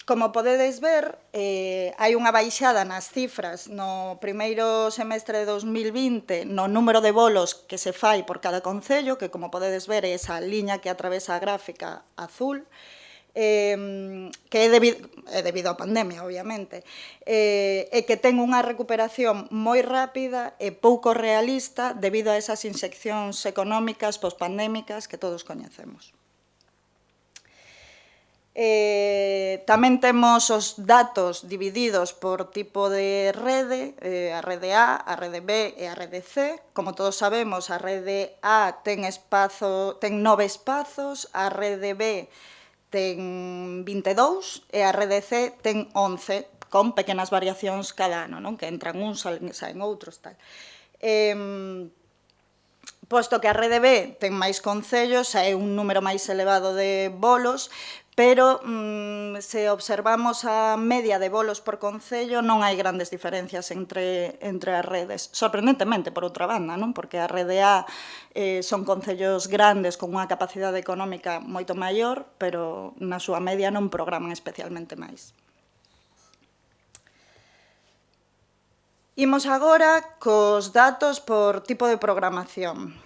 Como podedes ver, hai unha baixada nas cifras no primeiro semestre de 2020 no número de bolos que se fai por cada concello, que como podedes ver é esa liña que atravesa a gráfica azul, que é debido á pandemia, obviamente, e que ten unha recuperación moi rápida e pouco realista debido a esas inxeccións económicas pospandémicas que todos coñecemos. Tamén temos os datos divididos por tipo de rede, a rede A, a rede B e a rede C. Como todos sabemos, a rede A ten 9 espazos, a rede B ten 22 e a rede C ten 11, con pequenas variacións cada ano, non? Que entran uns, saen outros, tal. Posto que a rede B ten máis concellos, é un número máis elevado de bolos, pero se observamos a media de bolos por concello non hai grandes diferencias entre as redes. Sorprendentemente, por outra banda, non? Porque a rede A son concellos grandes con unha capacidade económica moito maior, pero na súa media non programan especialmente máis. Imos agora cos datos por tipo de programación.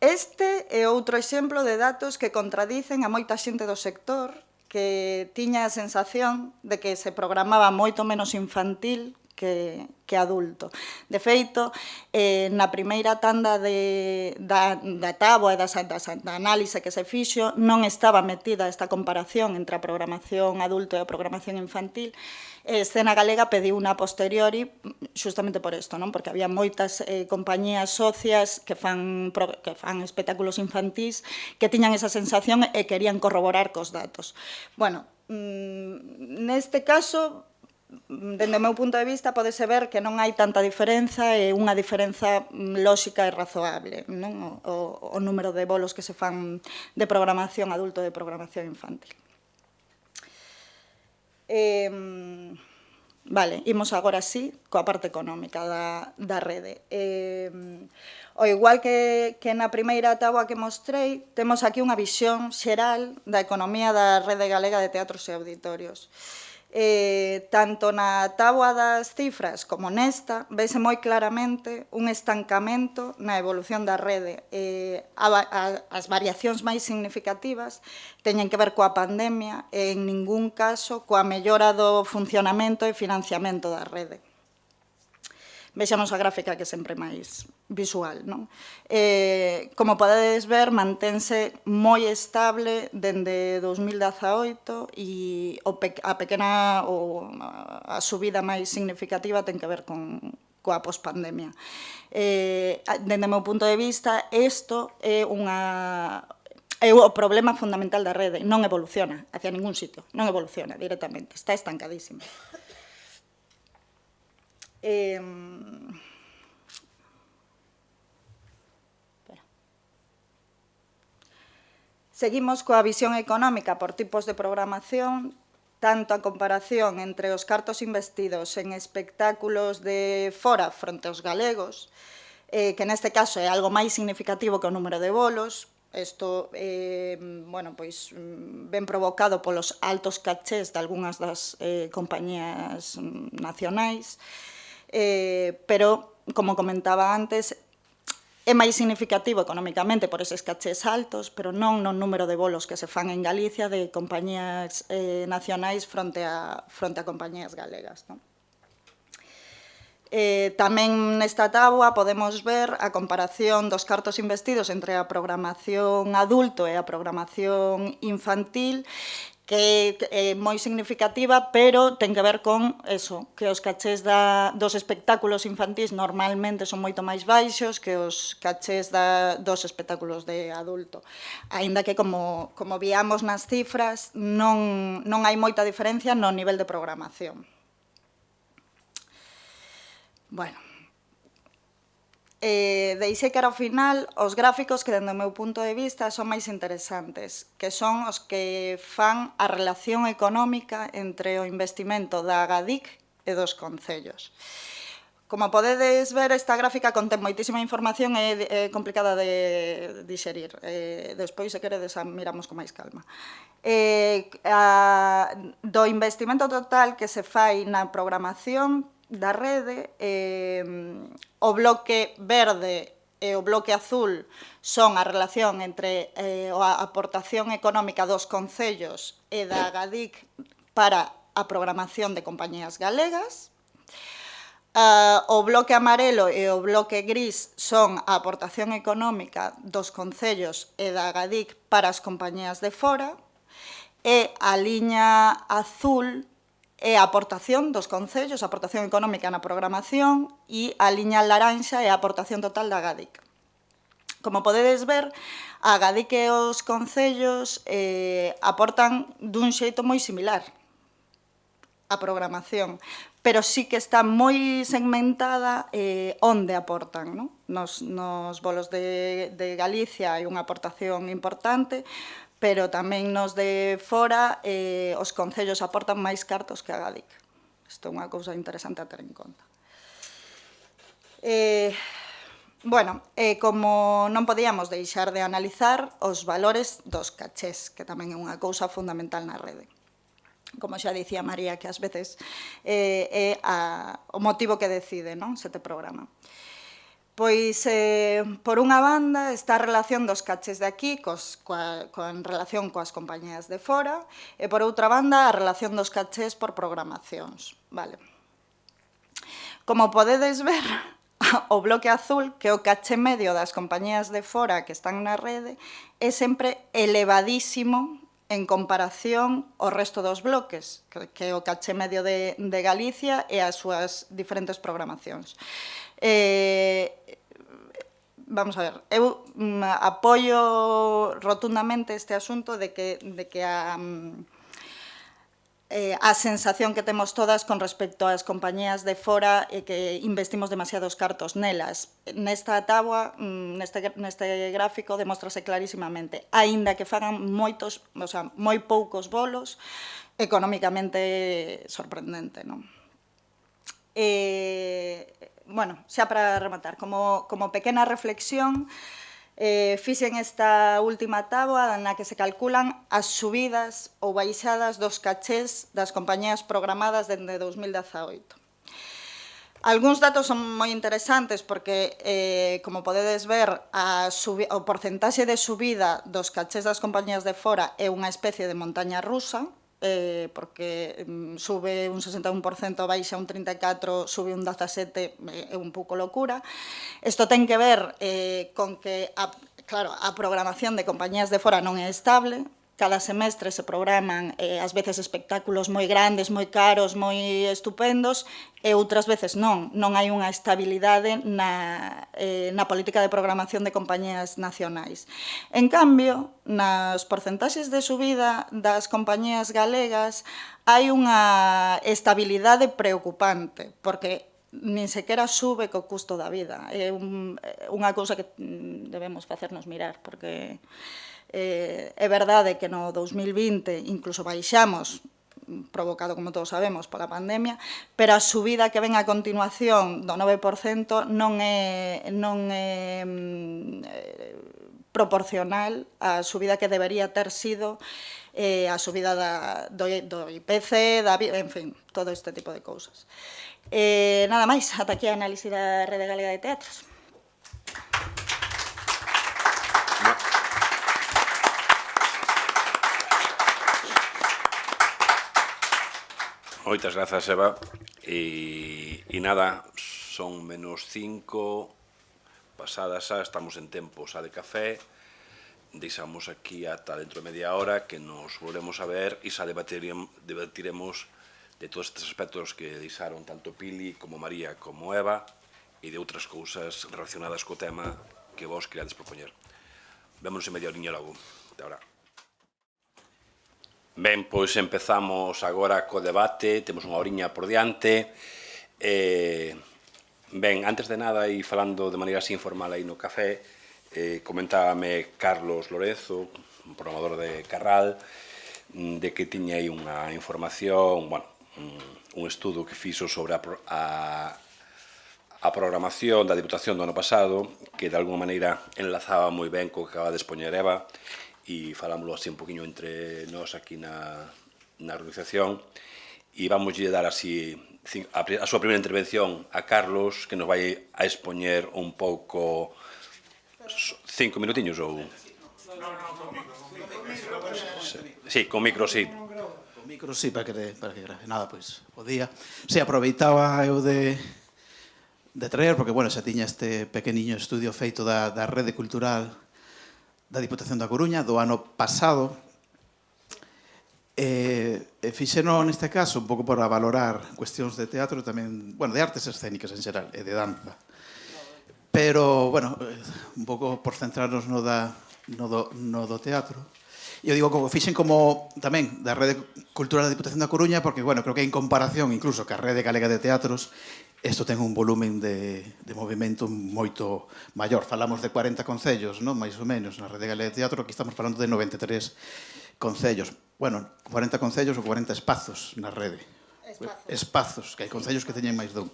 Este é outro exemplo de datos que contradicen a moita xente do sector que tiña a sensación de que se programaba moito menos infantil que adulto. De feito, na primeira tanda da táboa e da análise que se fixo, non estaba metida esta comparación entre a programación adulto e a programación infantil. Escena Galega pediu unha posteriori justamente por isto, non? Porque había moitas compañías socias que fan espectáculos infantís que tiñan esa sensación e querían corroborar cos datos. Bueno, neste caso, dende o meu punto de vista, podese ver que non hai tanta diferenza e unha diferenza lóxica e razoable, non? O número de bolos que se fan de programación adulto e de programación infantil. Vale, imos agora sí coa parte económica da rede. O igual que na primeira táboa que mostrei, temos aquí unha visión xeral da economía da Rede Galega de Teatros e Auditorios. Tanto na táboa das cifras como nesta, vese moi claramente un estancamento na evolución da rede. As variacións máis significativas teñen que ver coa pandemia e en ningún caso coa mellora do funcionamento e financiamento da rede. Vexamos a gráfica que é sempre máis visual, non? Como podedes ver, mantense moi estable dende 2018 e a subida máis significativa ten que ver coa pospandemia. Dende o meu punto de vista, isto é o problema fundamental da rede. Non evoluciona hacia ningún sitio, non evoluciona directamente, está estancadísima. Seguimos coa visión económica por tipos de programación, tanto a comparación entre os cartos investidos en espectáculos de fora fronte aos galegos, que neste caso é algo máis significativo que o número de bolos. Isto ben provocado polos altos cachés de algunhas das compañías nacionais, pero, como comentaba antes, é máis significativo económicamente por eses cachés altos, pero non no número de bolos que se fan en Galicia de compañías nacionais fronte a compañías galegas, non? Tamén nesta táboa podemos ver a comparación dos cartos investidos entre a programación adulto e a programación infantil, que é moi significativa, pero ten que ver con eso, que os cachés dos espectáculos infantís normalmente son moito máis baixos que os cachés dos espectáculos de adulto. Aínda que, como víamos nas cifras, non hai moita diferencia no nivel de programación. Bueno, deixei cara ao final os gráficos que, dende o meu punto de vista, son máis interesantes, que son os que fan a relación económica entre o investimento da Agadic e dos concellos. Como podedes ver, esta gráfica contén moitísima información e é complicada de digerir. Despois, se queredes, miramos con máis calma. Do investimento total que se fai na programación da rede, o bloque verde e o bloque azul son a relación entre a aportación económica dos concellos e da Agadic para a programación de compañías galegas. O bloque amarelo e o bloque gris son a aportación económica dos concellos e da Agadic para as compañías de fora, e a liña azul é a aportación dos concellos, a aportación económica na programación, e a liña laranxa é a aportación total da Agadic. Como podedes ver, a Agadic e os concellos aportan dun xeito moi similar a programación, pero sí que está moi segmentada onde aportan. Non? Nos bolos de Galicia hai unha aportación importante, pero tamén nos de fora os concellos aportan máis cartos que a Agadic. Isto é unha cousa interesante a ter en conta. Como non podíamos deixar de analizar os valores dos cachés, que tamén é unha cousa fundamental na rede. Como xa dicía María, que ás veces é o motivo que decide, non, se te programa. Pois, por unha banda, está a relación dos cachés de aquí en relación coas compañías de fora, e por outra banda, a relación dos cachés por programacións. Vale. Como podedes ver, o bloque azul, que é o caché medio das compañías de fora que están na rede, é sempre elevadísimo en comparación ao resto dos bloques, que é o caché medio de Galicia e as súas diferentes programacións. Vamos a ver, eu apoio rotundamente este asunto de que a sensación que temos todas con respecto ás compañías de fora é que investimos demasiados cartos nelas. Nesta táboa, neste gráfico, demóstrase clarísimamente, aínda que fagan moitos, o sea, moi poucos bolos, económicamente sorprendente, non? Bueno, xa para rematar, como pequena reflexión, fixen esta última táboa na que se calculan as subidas ou baixadas dos cachés das compañías programadas dende 2018. Algúns datos son moi interesantes porque, como podedes ver, o porcentaxe de subida dos cachés das compañías de fora é unha especie de montaña rusa, porque sube un 61%, baixa un 34%, sube un 17%, é un pouco locura. Isto ten que ver con que, claro, a programación de compañías de fora non é estable. Cada semestre se programan, ás veces, espectáculos moi grandes, moi caros, moi estupendos, e outras veces non. Non hai unha estabilidade na política de programación de compañías nacionais. En cambio, nas porcentaxes de subida das compañías galegas hai unha estabilidade preocupante, porque nin sequera sube co custo da vida. É unha cousa que debemos facernos mirar, porque é verdade que no 2020 incluso baixamos, provocado, como todos sabemos, pola pandemia, pero a subida que ven a continuación do 9% non é proporcional á subida que debería ter sido a subida do IPC, en fin, todo este tipo de cousas. Nada máis, ata aquí a análise da Rede Galega de Teatros. Moitas grazas, Eva. E nada, son -5, pasadas xa, estamos en tempo xa de café, deixamos aquí ata dentro de media hora que nos volvemos a ver e xa debatiremos de todos estes aspectos que deixaron tanto Pili como María como Eva e de outras cousas relacionadas co tema que vos querades propoñer. Vémonos en media horiña logo. Até ahora. Ben, pois empezamos agora co debate, temos unha horiña por diante. Ben, antes de nada, e falando de maneira así informal aí no café, comentábame Carlos Lorenzo, un programador de Carral, de que tiña aí unha información, bueno, un estudo que fixo sobre a programación da Diputación do ano pasado, que de alguma maneira enlazaba moi ben co que acaba de expoñer Eva, e falámoslo así un poquinho entre nós aquí na organización, e vamos dar así a súa primeira intervención a Carlos, que nos vai a expoñer un pouco 5 minutiños ou... Sí, con micro, sí. Con micro, sí, para que grave. Nada, pois, o día. Sí, aproveitaba eu de traer, porque, bueno, xa tiña este pequeniño estudio feito da Rede Cultural da Diputación da Coruña do ano pasado. Fixeno neste caso un pouco para valorar cuestións de teatro e tamén, bueno, de artes escénicas en xeral e de danza. Pero, bueno, un pouco por centrarnos no do teatro. E eu digo que fixen como tamén da Rede Cultural da Diputación da Coruña porque, bueno, creo que en comparación incluso ca Rede Galega de Teatros isto ten un volumen de movimento moito maior. Falamos de 40 concellos, non? Mais ou menos, na Rede Galega de Teatro, aquí estamos falando de 93 concellos. Bueno, 40 concellos ou 40 espazos na rede. Espazos, que hai concellos que teñen máis dun.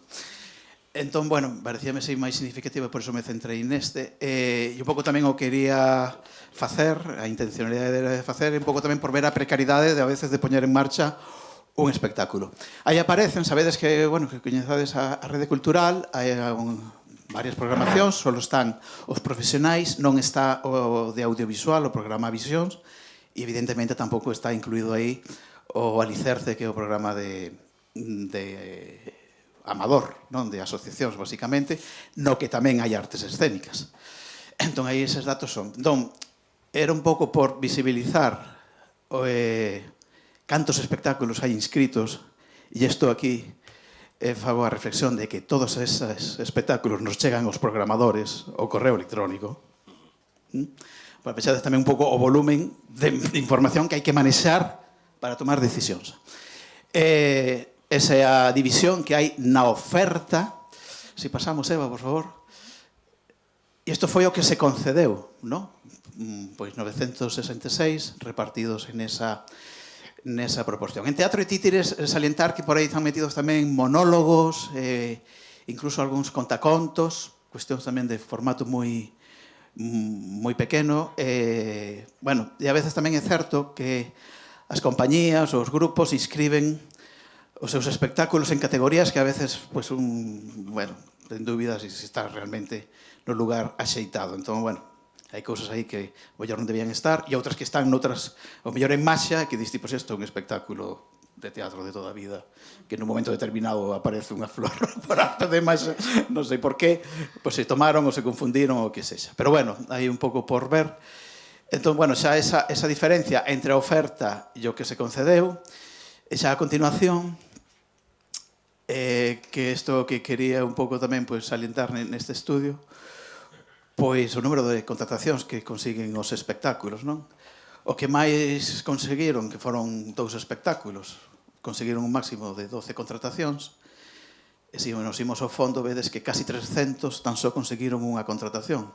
Entón, bueno, parecíame ser máis significativo e por iso me centrei neste. E un pouco tamén o quería facer, a intencionalidade de facer, un pouco tamén por ver a precariedade de a veces de poñer en marcha un espectáculo. Aí aparecen, sabedes que, bueno, que coñezades a Rede Cultural, hai varias programacións, só están os profesionais, non está o de audiovisual, o programa Visións, e evidentemente tampouco está incluído aí o Alicerce, que é o programa de amador, non, de asociacións, basicamente, no que tamén hai artes escénicas. Entón, aí eses datos son. Entón, era un pouco por visibilizar cantos espectáculos hai inscritos, e isto aquí fago a reflexión de que todos esos espectáculos nos chegan aos programadores ao correo electrónico. Para vexades tamén un pouco o volumen de información que hai que manexar para tomar decisións. Esa é a división que hai na oferta. Si pasamos, Eva, por favor. E isto foi o que se concedeu, non? Pois 966 repartidos en esa proporción. En teatro e títeres, salientar que por aí están metidos tamén monólogos, incluso algúns contacontos, cuestións tamén de formato moi pequeno. Bueno, e a veces tamén é certo que as compañías, os grupos inscriben os seus espectáculos en categorías que a veces, pois, bueno, ten dúbidas se está realmente no lugar axeitado. Entón, bueno, hai cousas aí que o mellor non debían estar e outras que están noutras, o mellor en Maxia, que diste, pois, isto é un espectáculo de teatro de toda a vida, que nun momento determinado aparece unha flor por arte de Maxia, non sei por qué, pois se tomaron ou se confundiron ou que sexa. Pero, bueno, hai un pouco por ver. Entón, bueno, xa esa diferencia entre a oferta e o que se concedeu, e xa a continuación, que isto que quería un pouco tamén salientar neste estudio, pois o número de contratacións que consiguen os espectáculos, non? O que máis conseguiron, que foron 2 espectáculos, conseguiron un máximo de 12 contratacións, e se nos imos ao fondo, vedes que casi 300 tan só conseguiron unha contratación.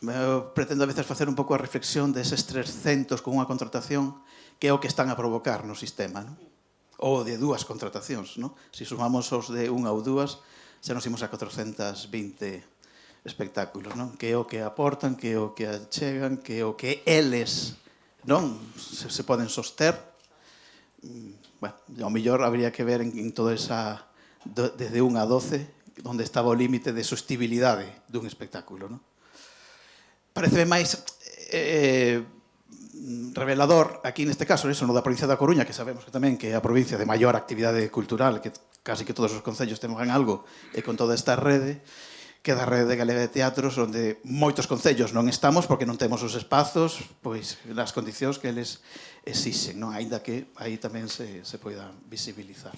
Eu pretendo a veces facer un pouco a reflexión deses 300 con unha contratación, que é o que están a provocar no sistema, non? Ou de 2 contratacións, non? Se sumamos os de unha ou 2, xa nos imos a 420 espectáculos, non? Que é o que aportan, que é o que achegan, que é o que eles, non? Se poden soster. Bueno, ao mellor habría que ver en toda esa, desde 1 a 12, onde estaba o límite de sostibilidade dun espectáculo, non? Pareceme máis revelador, aquí neste caso, no da provincia da Coruña, que sabemos que tamén que é a provincia de maior actividade cultural, que casi que todos os concellos tengan algo, e con toda esta rede, que da Rede Galega de Teatros, onde moitos concellos non estamos porque non temos os espazos, pois, nas condicións que eles exixen, non? Aínda que aí tamén se poida visibilizar.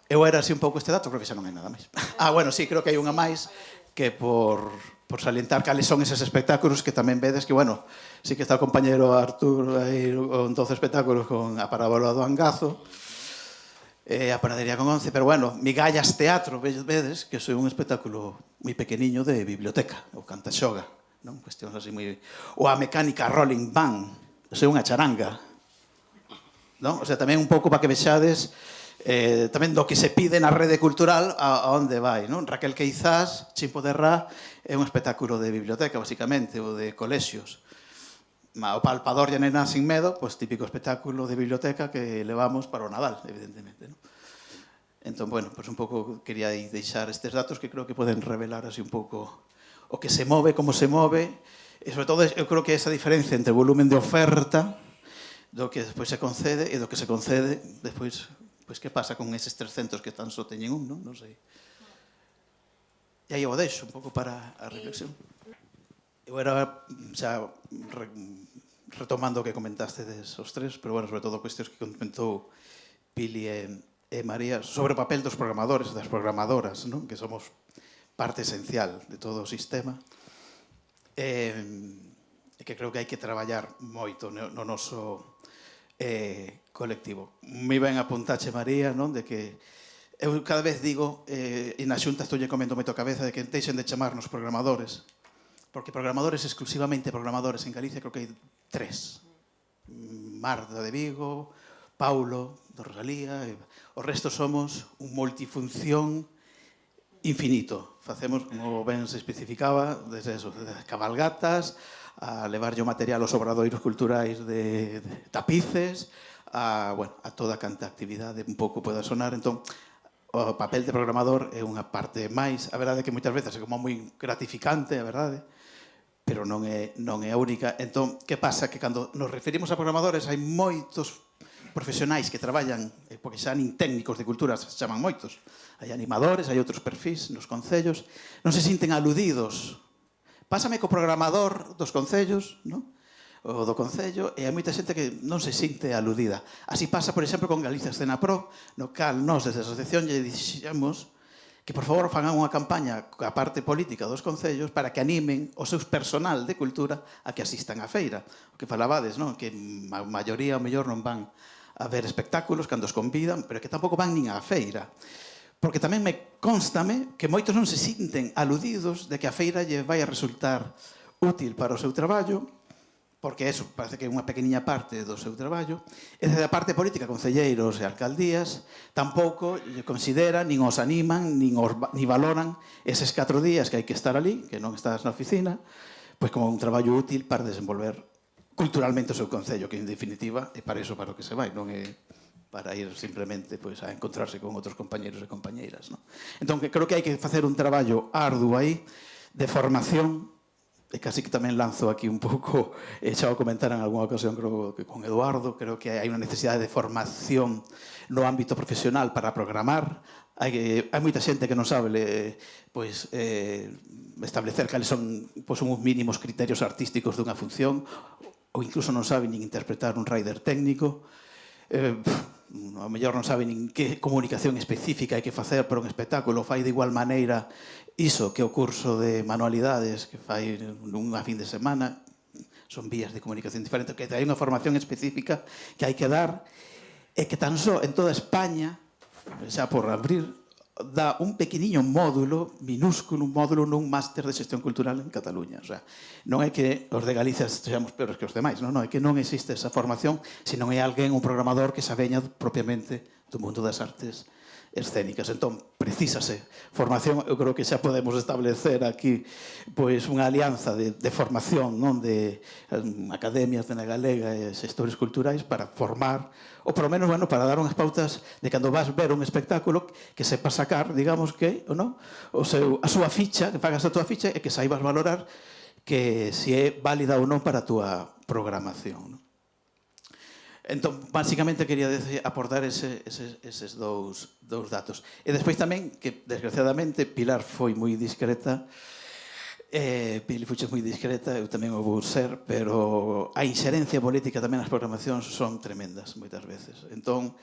Eu era así un pouco este dato, creo que xa non hai nada máis. Bueno, sí, creo que hai unha máis, que por salientar cales son eses espectáculos que tamén vedes que, bueno, sí que está o compañero Artur aí con 12 espectáculos con a parábola do Angazo, a panadería con 11, pero, bueno, Migallas Teatro, vedes, que é un espectáculo moi pequeniño de biblioteca, o Cantaxoga, non? Cuestións así moi... Ou a Mecánica Rolling Band, é unha charanga, non? O sea, tamén un pouco para que vexades tamén do que se pide na rede cultural a onde vai, non? Raquel Queizás, Chimpo de Rá, é un espectáculo de biblioteca, basicamente, ou de colexios. O Palpador e a Nena sin medo, pois típico espectáculo de biblioteca que levamos para o Nadal, evidentemente, non? Entón, bueno, pois un pouco quería deixar estes datos que creo que poden revelar así un pouco o que se move, como se move, e sobre todo eu creo que esa diferencia entre o volumen de oferta do que despois se concede e do que se concede despois, pois que pasa con eses 300 que tan só teñen un, non sei. E aí eu o deixo un pouco para a reflexión. Eu era xa retomando o que comentaste desos tres, pero bueno, sobre todo cuestións que comentou Pili e María sobre o papel dos programadores e das programadoras, non? Que somos parte esencial de todo o sistema. E que creo que hai que traballar moito no noso colectivo. Me ben apuntache, María, non? De que eu cada vez digo, e na xunta estou lle comendo moito a cabeza, de que deixen de chamarnos programadores, porque programadores, exclusivamente programadores en Galicia, creo que hai 3. Marta de Vigo, Paulo, de Rosalía, o resto somos un multifunción infinito. Facemos, como ben se especificaba, desde eso, desde cabalgatas, a levarlle o material aos obradoiros culturais de tapices, a toda canta actividade un pouco poda sonar. Entón, o papel de programador é unha parte máis. A verdade é que moitas veces é como moi gratificante, a verdade, pero non é a única. Entón, que pasa? Que cando nos referimos a programadores hai moitos profesionais que traballan, porque xa nin técnicos de cultura se chaman moitos. Hai animadores, hai outros perfis nos concellos, non se sinten aludidos. Pásame co programador dos concellos, non? O do concello, e hai moita xente que non se sinte aludida. Así pasa, por exemplo, con Galicia Escena Pro, no cal nós, desde a asociación, lle dixemos que, por favor, fagan unha campaña coa parte política dos concellos para que animen o seus personal de cultura a que asistan á feira. O que falabades, non? Que a maioría, ao mellor, non van a ver espectáculos cando os convidan, pero que tampouco van nin á feira. Porque tamén constame que moitos non se sinten aludidos de que a feira lle vai a resultar útil para o seu traballo, porque eso parece que é unha pequeniña parte do seu traballo, e desde a parte política, concelleiros e alcaldías, tampouco lle consideran, nin os animan, nin valoran eses 4 días que hai que estar ali, que non estás na oficina, pois como un traballo útil para desenvolver culturalmente o seu concello, que en definitiva é para iso para o que se vai, non é para ir simplemente pois, a encontrarse con outros compañeros e compañeiras. Non? Entón, creo que hai que facer un traballo arduo aí de formación, e casi que tamén lanzo aquí un pouco, xa o comentar en algunha ocasión creo que con Eduardo, creo que hai unha necesidade de formación no ámbito profesional para programar. Hai moita xente que non sabe establecer cales son uns mínimos criterios artísticos dunha función, ou incluso non sabe nin interpretar un rider técnico. A mellor non sabe nin que comunicación específica hai que facer para un espectáculo, fai de igual maneira iso que o curso de manualidades que fai nunha fin de semana, son vías de comunicación diferentes, que hai unha formación específica que hai que dar, e que tan só en toda España, xa por abrir, dá un pequeniño módulo, minúsculo, un módulo nun máster de xestión cultural en Cataluña. O sea, non é que os de Galicia seamos peores que os demais, non, é que non existe esa formación, senón é alguén, un programador que se veña propiamente do mundo das artes escénicas. Entón, precisase formación. Eu creo que xa podemos establecer aquí pois unha alianza de formación, non, de academias de na galega e xestores culturais para formar, ou polo menos, bueno, para dar unhas pautas de cando vas ver un espectáculo que sepas sacar, digamos que, non, a súa ficha, que fagas a túa ficha e que saibas valorar que se é válida ou non para a túa programación, non? Entón, basicamente, quería aportar eses dous datos. E despois tamén, que desgraciadamente Pilar foi moi discreta, Pili fuches moi discreta, eu tamén o vou ser, pero a inxerencia política tamén nas programacións son tremendas, moitas veces. Entón,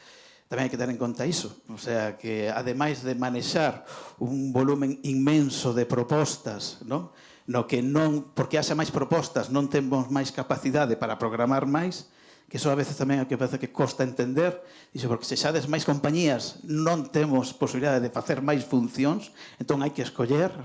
tamén hai que ter en conta iso. O sea, que ademais de manexar un volumen inmenso de propostas, non? No que non, porque haxa máis propostas, non temos máis capacidade para programar máis, que iso a veces tamén é que parece que costa entender, iso porque se xades máis compañías non temos posibilidade de facer máis funcións, entón hai que escoller.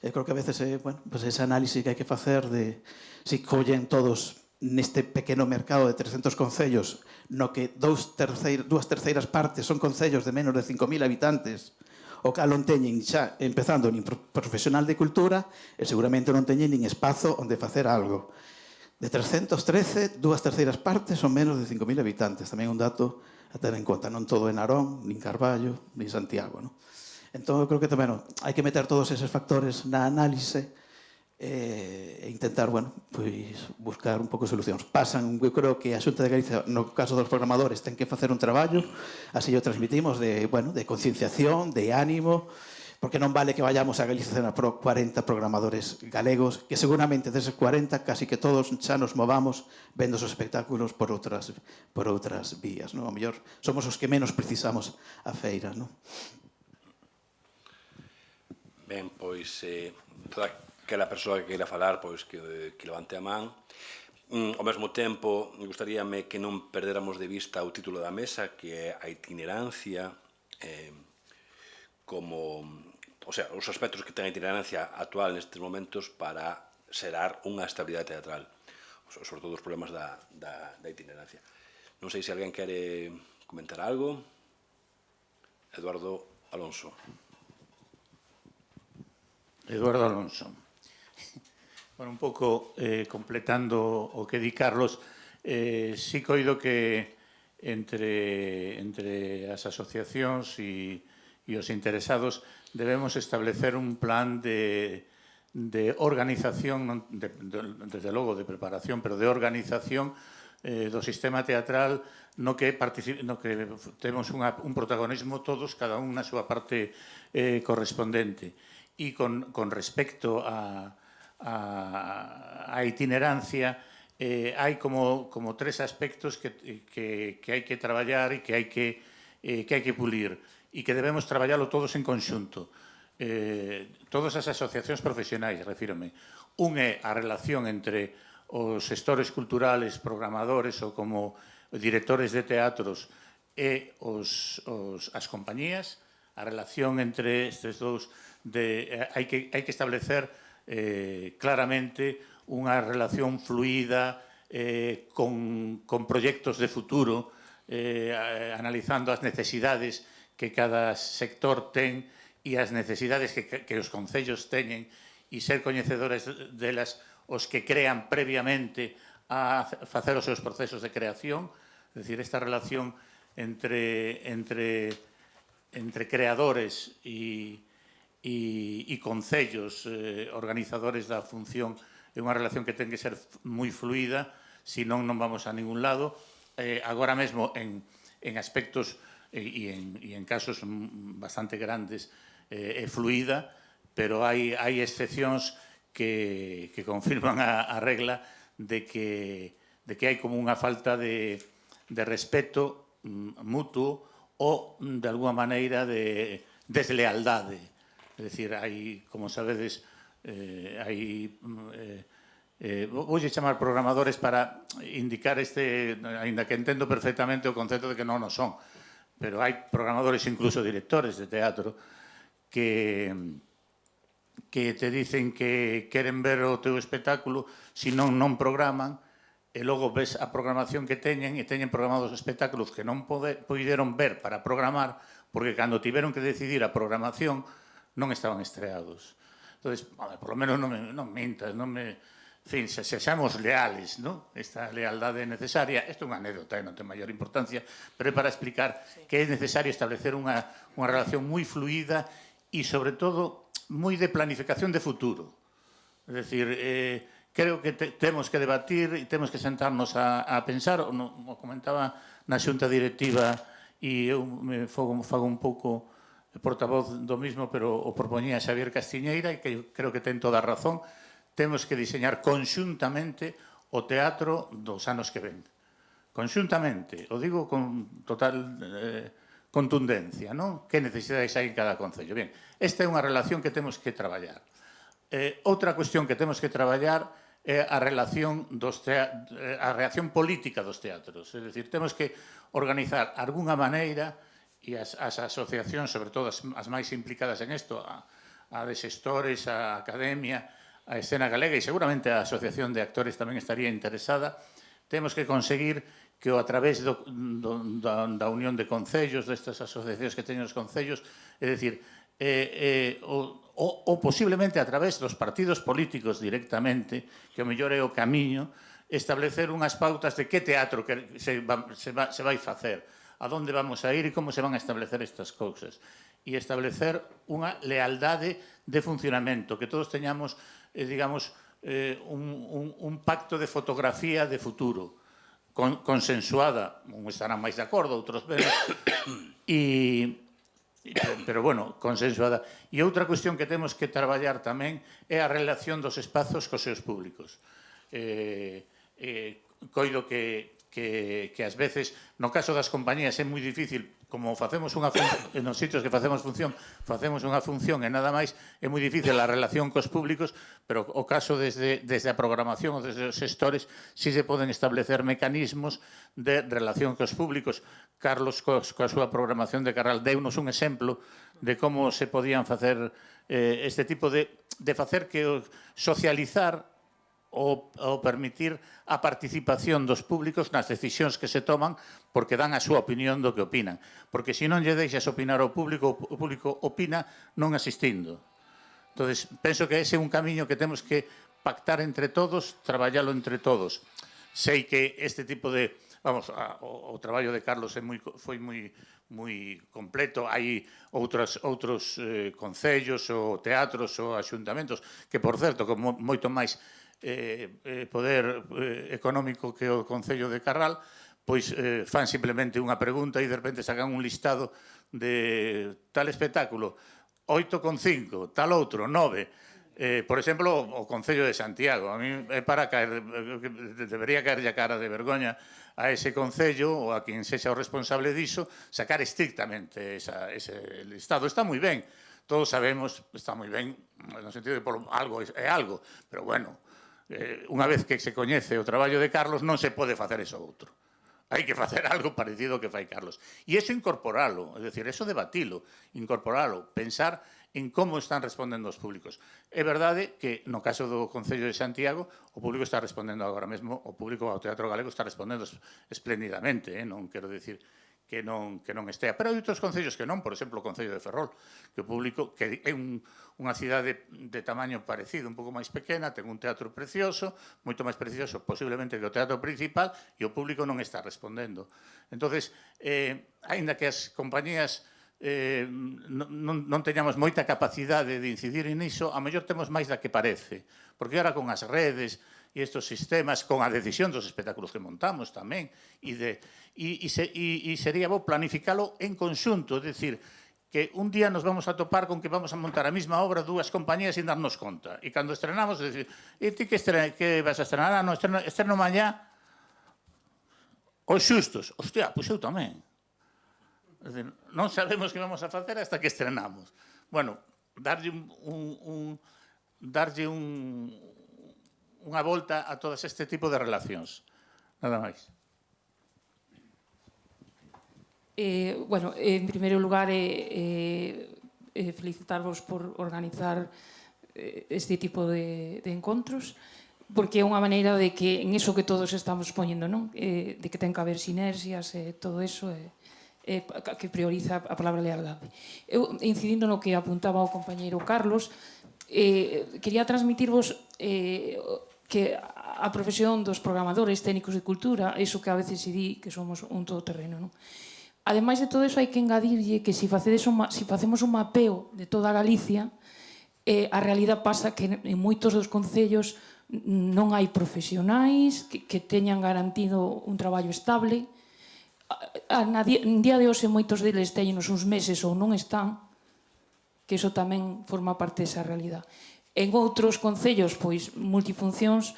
Eu creo que a veces é, bueno, pues ese análise que hai que facer de se collen todos neste pequeno mercado de 300 concellos, no que dúas terceiras partes son concellos de menos de 5.000 habitantes, o cal non teñen xa, empezando, nin profesional de cultura, e seguramente non teñen nin espazo onde facer algo. De 313, dúas terceiras partes son menos de 5.000 habitantes. Tamén un dato a ter en conta. Non todo é Narón, nin Carballo, nin Santiago, non? Entón, eu creo que tamén hai que meter todos eses factores na análise e intentar, bueno, pois buscar un pouco de solucións. Pasan, eu creo que a Xunta de Galicia, no caso dos programadores, ten que facer un traballo, así o transmitimos, de, bueno, de concienciación, de ánimo, porque non vale que vayamos a Galicia a 40 programadores galegos, que seguramente deses 40 casi que todos xa nos movamos vendo os espectáculos por outras vías, non? A mellor somos os que menos precisamos a feira, non? Ben, pois, toda aquela persoa que queira falar, pois que levante a man. Ao mesmo tempo, gustaríame que non perdéramos de vista o título da mesa, que é a itinerancia, como, o sea, os aspectos que ten a itinerancia actual nestes momentos para xerar unha estabilidade teatral, sobre todo os problemas da itinerancia. Non sei se alguén quere comentar algo. Eduardo Alonso. Eduardo Alonso. Bueno, un pouco completando o que di Carlos, sí coido que entre as asociacións e os interesados debemos establecer un plan de organización, desde logo de preparación, pero de organización do sistema teatral no que temos un protagonismo todos, cada un na súa parte correspondente. E con respecto a itinerancia, hai como tres aspectos que hai que traballar e que hai que pulir e que debemos traballarlo todos en conxunto. Todas as asociacións profesionais, refírome. Un é a relación entre os xestores culturales, programadores ou como directores de teatros e as compañías. A relación entre estes dous hai que establecer claramente unha relación fluida con proxectos de futuro, analizando as necesidades que cada sector ten e as necesidades que os concellos teñen e ser coñecedores delas os que crean previamente a facer os seus procesos de creación. É dicir, esta relación entre creadores e concellos organizadores da función é unha relación que ten que ser moi fluida, senón non vamos a ningún lado. Agora mesmo en aspectos e en casos bastante grandes é fluida, pero hai excepcións que confirman a regla de que hai como unha falta de respeto mutuo ou, de alguma maneira, de deslealdade. É dicir, hai, como sabedes, voulle chamar programadores para indicar aínda que entendo perfectamente o concepto de que non o son, pero hai programadores, incluso directores de teatro, que te dicen que queren ver o teu espectáculo, se non programan, e logo ves a programación que teñen, e teñen programados espectáculos que non puideron ver para programar, porque cando tiveron que decidir a programación non estaban estreados. Entón, por lo menos non mintas, non me... En fin, sexamos leales, non? Esta lealdade é necesaria. Isto é unha anécdota, non ten maior importancia, pero é para explicar que é necesario establecer unha relación moi fluida e, sobre todo, moi de planificación de futuro. É dicir, creo que temos que debatir e temos que sentarnos a pensar, o comentaba na xunta directiva, e eu me fago un pouco portavoz do mismo, pero o propoñía Xavier Castiñeira, e que creo que ten toda a razón. Temos que diseñar conxuntamente o teatro dos anos que ven. Conxuntamente, o digo con total contundencia, non? Que necesidades hai en cada concello. Ben, esta é unha relación que temos que traballar. Outra cuestión que temos que traballar é a reacción política dos teatros. É dicir, temos que organizar algunha maneira, e as asociacións, sobre todo as máis implicadas en isto, a de xestores, a academia, a escena galega, e seguramente a Asociación de Actores tamén estaría interesada, temos que conseguir que a través da unión de concellos, destas asociacións que teñen os concellos, é dicir, ou posiblemente a través dos partidos políticos directamente, que o mellor é o camiño, establecer unhas pautas de que teatro se vai facer, a onde vamos a ir e como se van a establecer estas cousas. E establecer unha lealdade de funcionamento, que todos teñamos digamos, un pacto de fotografía de futuro, consensuada, uns estarán máis de acordo, outros menos, pero, bueno, consensuada. E outra cuestión que temos que traballar tamén é a relación dos espazos cos seus públicos. Coido que ás veces, no caso das compañías, é moi difícil, como facemos unha función, nos sitios que facemos unha función e nada máis, é moi difícil a relación cos públicos, pero o caso desde a programación ou desde os xestores, si se poden establecer mecanismos de relación cos públicos. Carlos, coa súa programación de Carral, deunos un exemplo de como se podían facer este tipo de facer que socializar ou permitir a participación dos públicos nas decisións que se toman porque dan a súa opinión do que opinan. Porque se non lle deixas opinar ao público, o público opina non asistindo. Entón, penso que ese é un camiño que temos que pactar entre todos, traballalo entre todos. Sei que este tipo de... Vamos, o traballo de Carlos foi moi completo. Hai outros concellos ou teatros ou axuntamentos que, por certo, con moito máis poder económico que o Concello de Carral, pois fan simplemente unha pregunta e de repente sacan un listado de tal espectáculo, 8,5, tal outro, 9. Por exemplo, o Concello de Santiago. A mí é para caer, debería caerlle a cara de vergoña a ese Concello ou a quen sexa o responsable diso, sacar estrictamente ese listado. Está moi ben, todos sabemos, está moi ben, no sentido de algo é algo, pero bueno, unha vez que se coñece o traballo de Carlos, non se pode facer eso outro. Hai que facer algo parecido que fai Carlos. E iso incorporalo, é dicir, eso debatilo, incorporalo, pensar en como están respondendo os públicos. É verdade que, no caso do Concello de Santiago, o público está respondendo agora mesmo, o público ao Teatro Galego está respondendo espléndidamente, non quero dicir que non estea. Pero hai outros concellos que non, por exemplo, o Concello de Ferrol, que o público, que é unha cidade de tamaño parecido, un pouco máis pequena, ten un teatro precioso, moito máis precioso posiblemente que o teatro principal, e o público non está respondendo. Entonces, aínda que as compañías non teñamos moita capacidade de incidir niso, a mellor temos máis da que parece, porque ahora con as redes e estes sistemas, con a decisión dos espectáculos que montamos tamén, e sería bo planificalo en conxunto, é dicir, que un día nos vamos a topar con que vamos a montar a mesma obra dúas compañías sin darnos conta, e cando estrenamos, é dicir, e ti que vas a estrenar? Non, estreno mañá os xustos. Hostia, pois eu tamén. É dicir, non sabemos que vamos a facer hasta que estrenamos. Bueno, darlle unha volta a todas este tipo de relacións. Nada máis. Bueno, en primeiro lugar, felicitarvos por organizar este tipo de encontros, porque é unha maneira de que, en iso que todos estamos poñendo, non? De que ten que haber sinerxias e todo eso, que prioriza a palabra lealdade. Eu, incidindo no que apuntaba o compañeiro Carlos, quería transmitirvos que a profesión dos programadores técnicos de cultura, iso que a veces se di que somos un todoterreno, non? Ademais de todo eso, hai que engadirlle que se facemos un mapeo de toda Galicia, a realidade pasa que en moitos dos concellos non hai profesionais que teñan garantido un traballo estable. En día de hoxe, moitos deles teñen uns meses ou non están, que iso tamén forma parte desa realidade. En outros concellos, pois, multifuncións,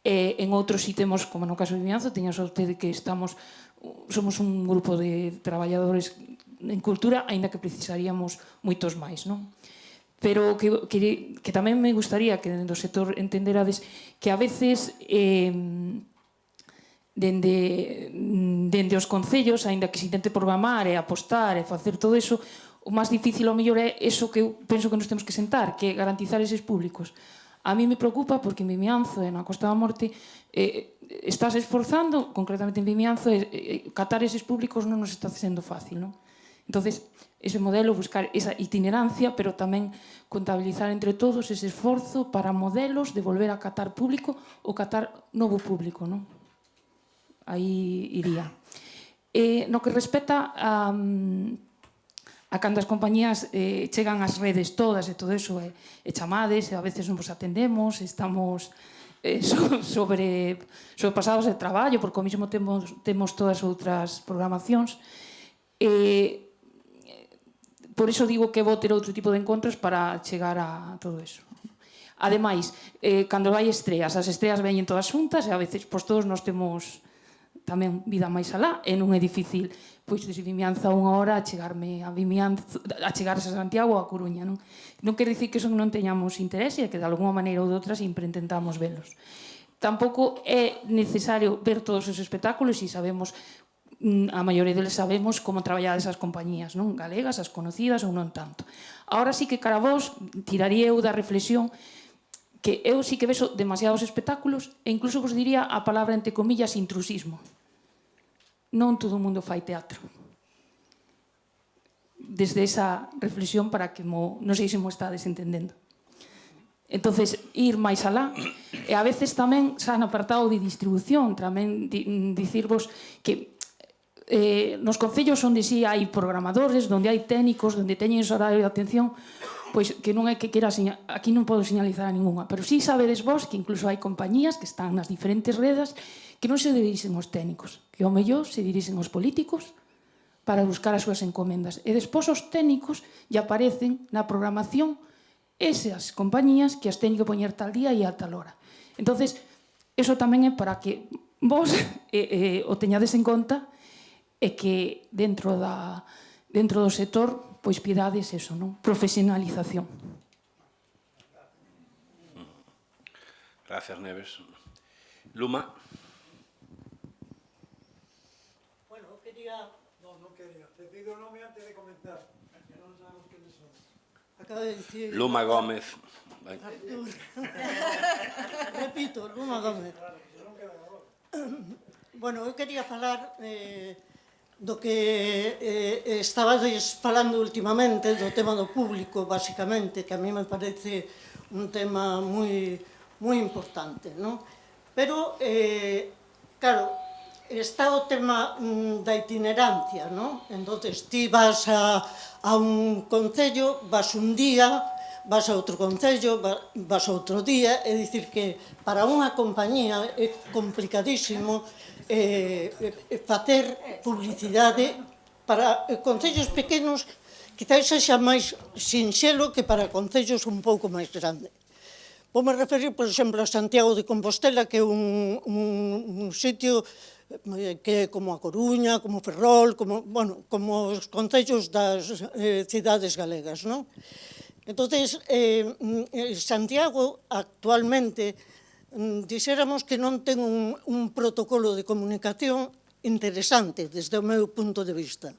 en outros si temos, como no caso de Vimianzo, teña sorte de que somos un grupo de traballadores en cultura, aínda que precisaríamos moitos máis, non? Pero que tamén me gustaría que dentro do sector entenderades que a veces dende os concellos, aínda que se intente programar e apostar e facer todo eso, o máis difícil ao mellor é eso que eu penso que nos temos que sentar, que é garantizar eses públicos. A mí me preocupa porque en Vimianzo e na Costa da Morte estás esforzando, concretamente en Vimianzo, catar eses públicos non nos está sendo fácil, non? Entonces, ese modelo, buscar esa itinerancia, pero tamén contabilizar entre todos ese esforzo para modelos de volver a catar público ou catar novo público, non? Aí iría. No que respecta a cando as compañías chegan ás redes todas e todo eso, e chamades, e a veces non vos atendemos, estamos sobrepasados de traballo, porque ao mesmo tempo temos todas outras programacións. Por iso digo que vou ter outro tipo de encontros para chegar a todo eso. Ademais, cando vai estreas, as estreas veñen todas xuntas e a veces todos nós temos tamén vida máis alá e non é difícil desde Vimianza unha hora a chegarse a Santiago ou a Coruña. Non quer dicir que eso non teñamos interese e que de alguma maneira ou de outra sempre intentamos velos. Tampouco é necesario ver todos os espectáculos e sabemos, a maioría deles sabemos como traballar esas compañías, non? Galegas, as conocidas ou non tanto. Ahora sí que cara a vos tiraría eu da reflexión que eu sí que vexo demasiados espectáculos e incluso vos diría a palabra entre comillas intrusismo. Non todo o mundo fai teatro. Desde esa reflexión para que non sei se mo estades entendendo. Entonces, ir máis alá e a veces tamén xa no apartado de distribución tamén dicirvos que nos concellos onde si hai programadores, onde hai técnicos, onde teñen ese horario de atención, pois que non é que quera aquí non podo señalizar a ninguna, pero si sabedes vos que incluso hai compañías que están nas diferentes redes que non se dirixen aos técnicos, que ao mellor se dirixen aos políticos para buscar as súas encomendas. E despois os técnicos lle aparecen na programación esas compañías que as teñen que poñer tal día e a tal hora. Entonces, eso tamén é para que vos o teñades en conta e que dentro do sector pois pidades eso, non? Profesionalización. Gracias, Neves. Luma. Bueno, quería... Non quería. Te pido o nome antes de comentar, que non sabemos que son. Acaba de dicir... Luma Gómez. Repito, Luma Gómez. Bueno, eu quería falar do que estabades falando últimamente, do tema do público, basicamente, que a mí me parece un tema moi importante, non? Pero, claro, está o tema da itinerancia, non? Entonces, ti vas a un concello, vas un día, vas a outro concello, vas a outro día, é dicir que para unha compañía é complicadísimo facer publicidade para concellos pequenos, quizás sexa máis sinxelo que para concellos un pouco máis grandes. Vou me referir, por exemplo, a Santiago de Compostela, que é un sitio que é como a Coruña, como Ferrol, como os concellos das cidades galegas, non? Entonces, Santiago actualmente dixéramos que non ten un protocolo de comunicación interesante desde o meu punto de vista.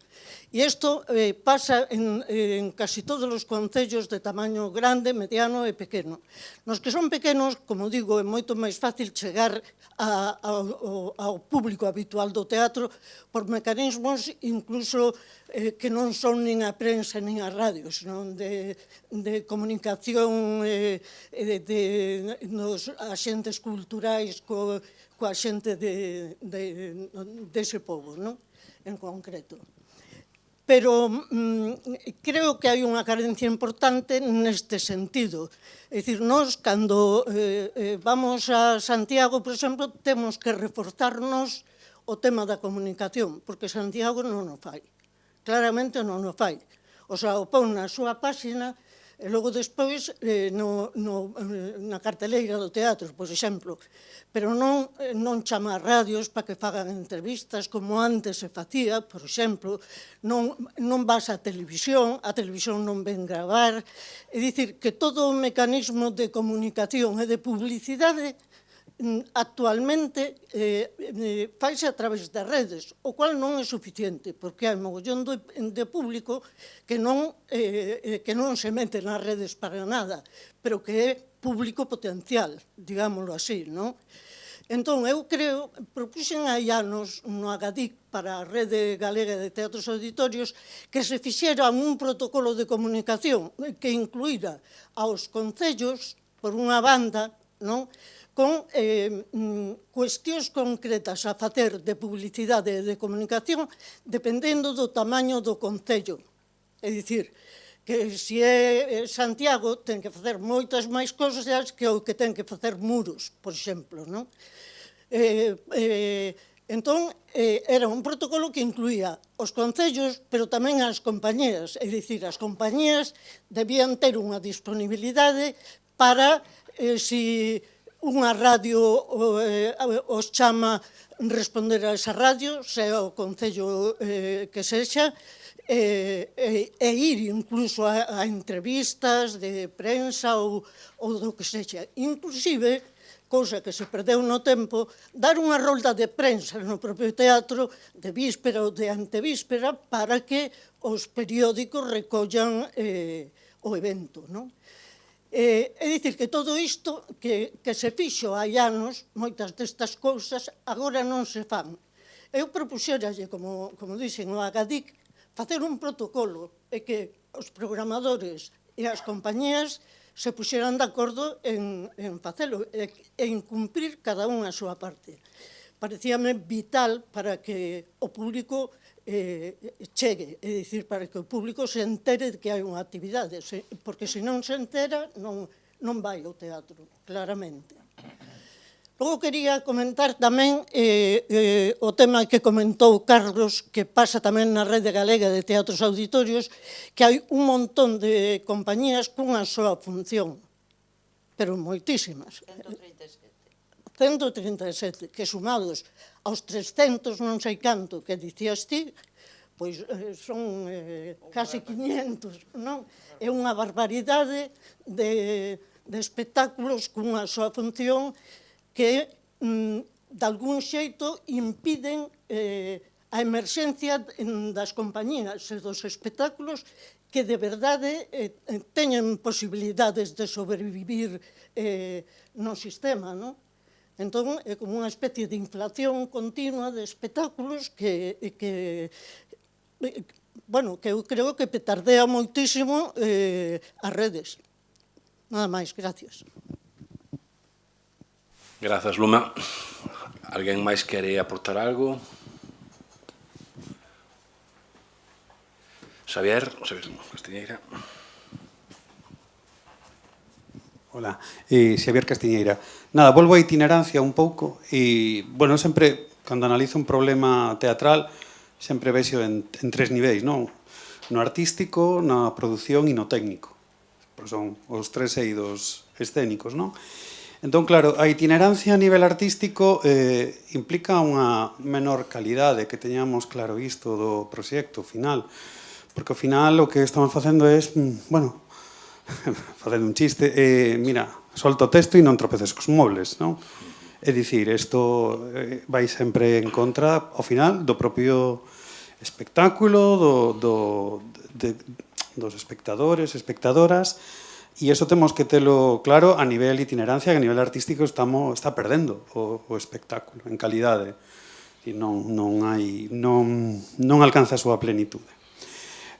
E isto pasa en casi todos os concellos de tamaño grande, mediano e pequeno. Nos que son pequenos, como digo, é moito máis fácil chegar ao público habitual do teatro por mecanismos incluso que non son nin a prensa nin a radio, senón de comunicación nos axentes culturais coa xente dese pobo, non? En concreto. Pero creo que hai unha carencia importante neste sentido. É dicir, nós, cando vamos a Santiago, por exemplo, temos que reforzarnos o tema da comunicación, porque Santiago non o fai. Claramente non o fai. O sea, o pon na súa páxina e logo despois na carteleira do teatro, por exemplo, pero non chama a radios para que fagan entrevistas como antes se facía, por exemplo, non vas á televisión, a televisión non ven gravar, é dicir, que todo o mecanismo de comunicación e de publicidade actualmente faise a través das redes, o cual non é suficiente, porque hai mogollón de público que non se mete nas redes para nada, pero que é público potencial, digámoslo así, non? Entón, eu creo, propuxen hai anos no Agadic para a Rede Galega de Teatros Auditorios que se fixera un protocolo de comunicación que incluíra aos concellos, por unha banda, non? Con cuestións concretas a facer de publicidade e de comunicación dependendo do tamaño do concello. É É dicir, que se é Santiago ten que facer moitas máis cousas que o que ten que facer Muros, por exemplo, non? Entón, era un protocolo que incluía os concellos, pero tamén as compañías, é dicir, as compañías debían ter unha disponibilidade para, se unha radio os chama responder a esa radio, sea o concello que sexa, e ir incluso a entrevistas de prensa ou do que sexa. Inclusive, cousa que se perdeu no tempo, dar unha rolda de prensa no propio teatro de víspera ou de antevíspera para que os periódicos recollan o evento, non? É dicir, que todo isto que se fixo hai anos, moitas destas cousas, agora non se fan. Eu propuxeralle, como dixen, o Agadic, facer un protocolo e que os programadores e as compañías se puxeran de acordo en facelo e en cumprir cada unha a súa parte. Parecíame vital para que o público chegue, é dicir, para que o público se entere de que hai unha actividade, porque se non se entera non vai ao teatro, claramente. Logo quería comentar tamén o tema que comentou Carlos, que pasa tamén na Rede Galega de Teatros Auditorios, que hai un montón de compañías cunha soa función, pero moitísimas. 137, que sumados aos 300 non sei canto que dicías ti, pois son casi 500, non? É unha barbaridade de espectáculos cunha soa función que, de algún xeito, impiden a emerxencia das compañías e dos espectáculos que, de verdade, teñen posibilidades de sobrevivir no sistema, non? Entón, é como unha especie de inflación continua de espectáculos que eu creo que petardea moitísimo as redes. Nada máis, gracias. Grazas, Luma. Alguén máis quere aportar algo? Xavier Castiñeira. Hola, Xavier Castiñeira. Nada, volvo a itinerancia un pouco e, bueno, sempre, cando analizo un problema teatral, sempre vexo en tres niveis, non? No artístico, na produción e no técnico. Son os tres eidos escénicos, non? Entón, claro, a itinerancia a nivel artístico implica unha menor calidade, que teñamos claro isto do proxecto final, porque ao final o que estamos facendo é, bueno, facendo un chiste, mira, solta o texto e non tropeces cos mobles, non? É dicir, isto vai sempre en contra, ao final, do propio espectáculo, dos espectadores, espectadoras, e iso temos que telo claro a nivel itinerancia, que a nivel artístico está perdendo o espectáculo en calidade e non alcanza a súa plenitude.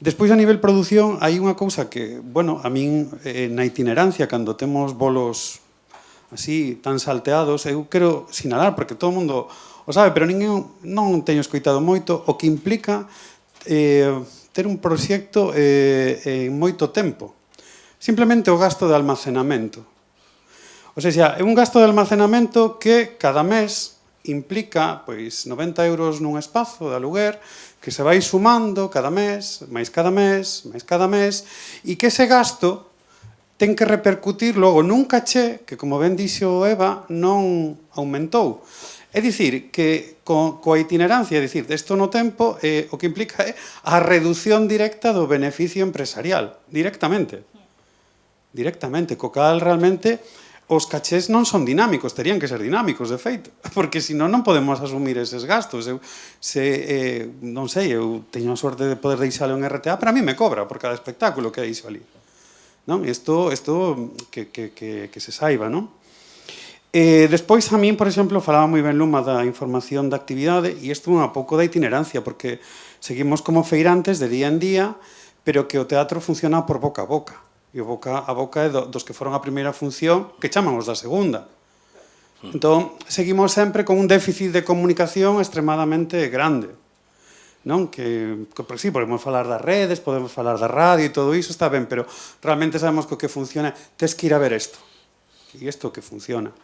Despois, a nivel produción, hai unha cousa que, bueno, a min na itinerancia, cando temos bolos así tan salteados, eu quero sinalar, porque todo o mundo o sabe, pero ninguén non teño escoitado moito, o que implica ter un proxecto en moito tempo. Simplemente o gasto de almacenamento. O sea, é un gasto de almacenamento que cada mes implica pois 90 euros nun espazo de aluguer que se vai sumando cada mes, máis cada mes, máis cada mes, e que ese gasto ten que repercutir logo nun caché que, como ben dixo Eva, non aumentou. É dicir, que coa itinerancia, é dicir, desto no tempo, o que implica é a reducción directa do beneficio empresarial, directamente, co cal realmente os cachés non son dinámicos, terían que ser dinámicos, de feito, porque senón non podemos asumir eses gastos. Non sei, eu teño a sorte de poder deixalo en RTA, pero a mí me cobra por cada espectáculo que deixo ali. Isto que se saiba, non? Despois, a min, por exemplo, falaba moi ben Luma da información da actividade, e isto é un pouco da itinerancia, porque seguimos como feirantes de día en día, pero que o teatro funciona por boca a boca. E o boca a boca é dos que foron a primeira función, que chaman os da segunda. Entón, seguimos sempre con un déficit de comunicación extremadamente grande. non? Sí, podemos falar das redes, podemos falar da radio e todo iso, está ben, pero realmente sabemos que o que funciona, tes que ir a ver isto. E isto que funciona.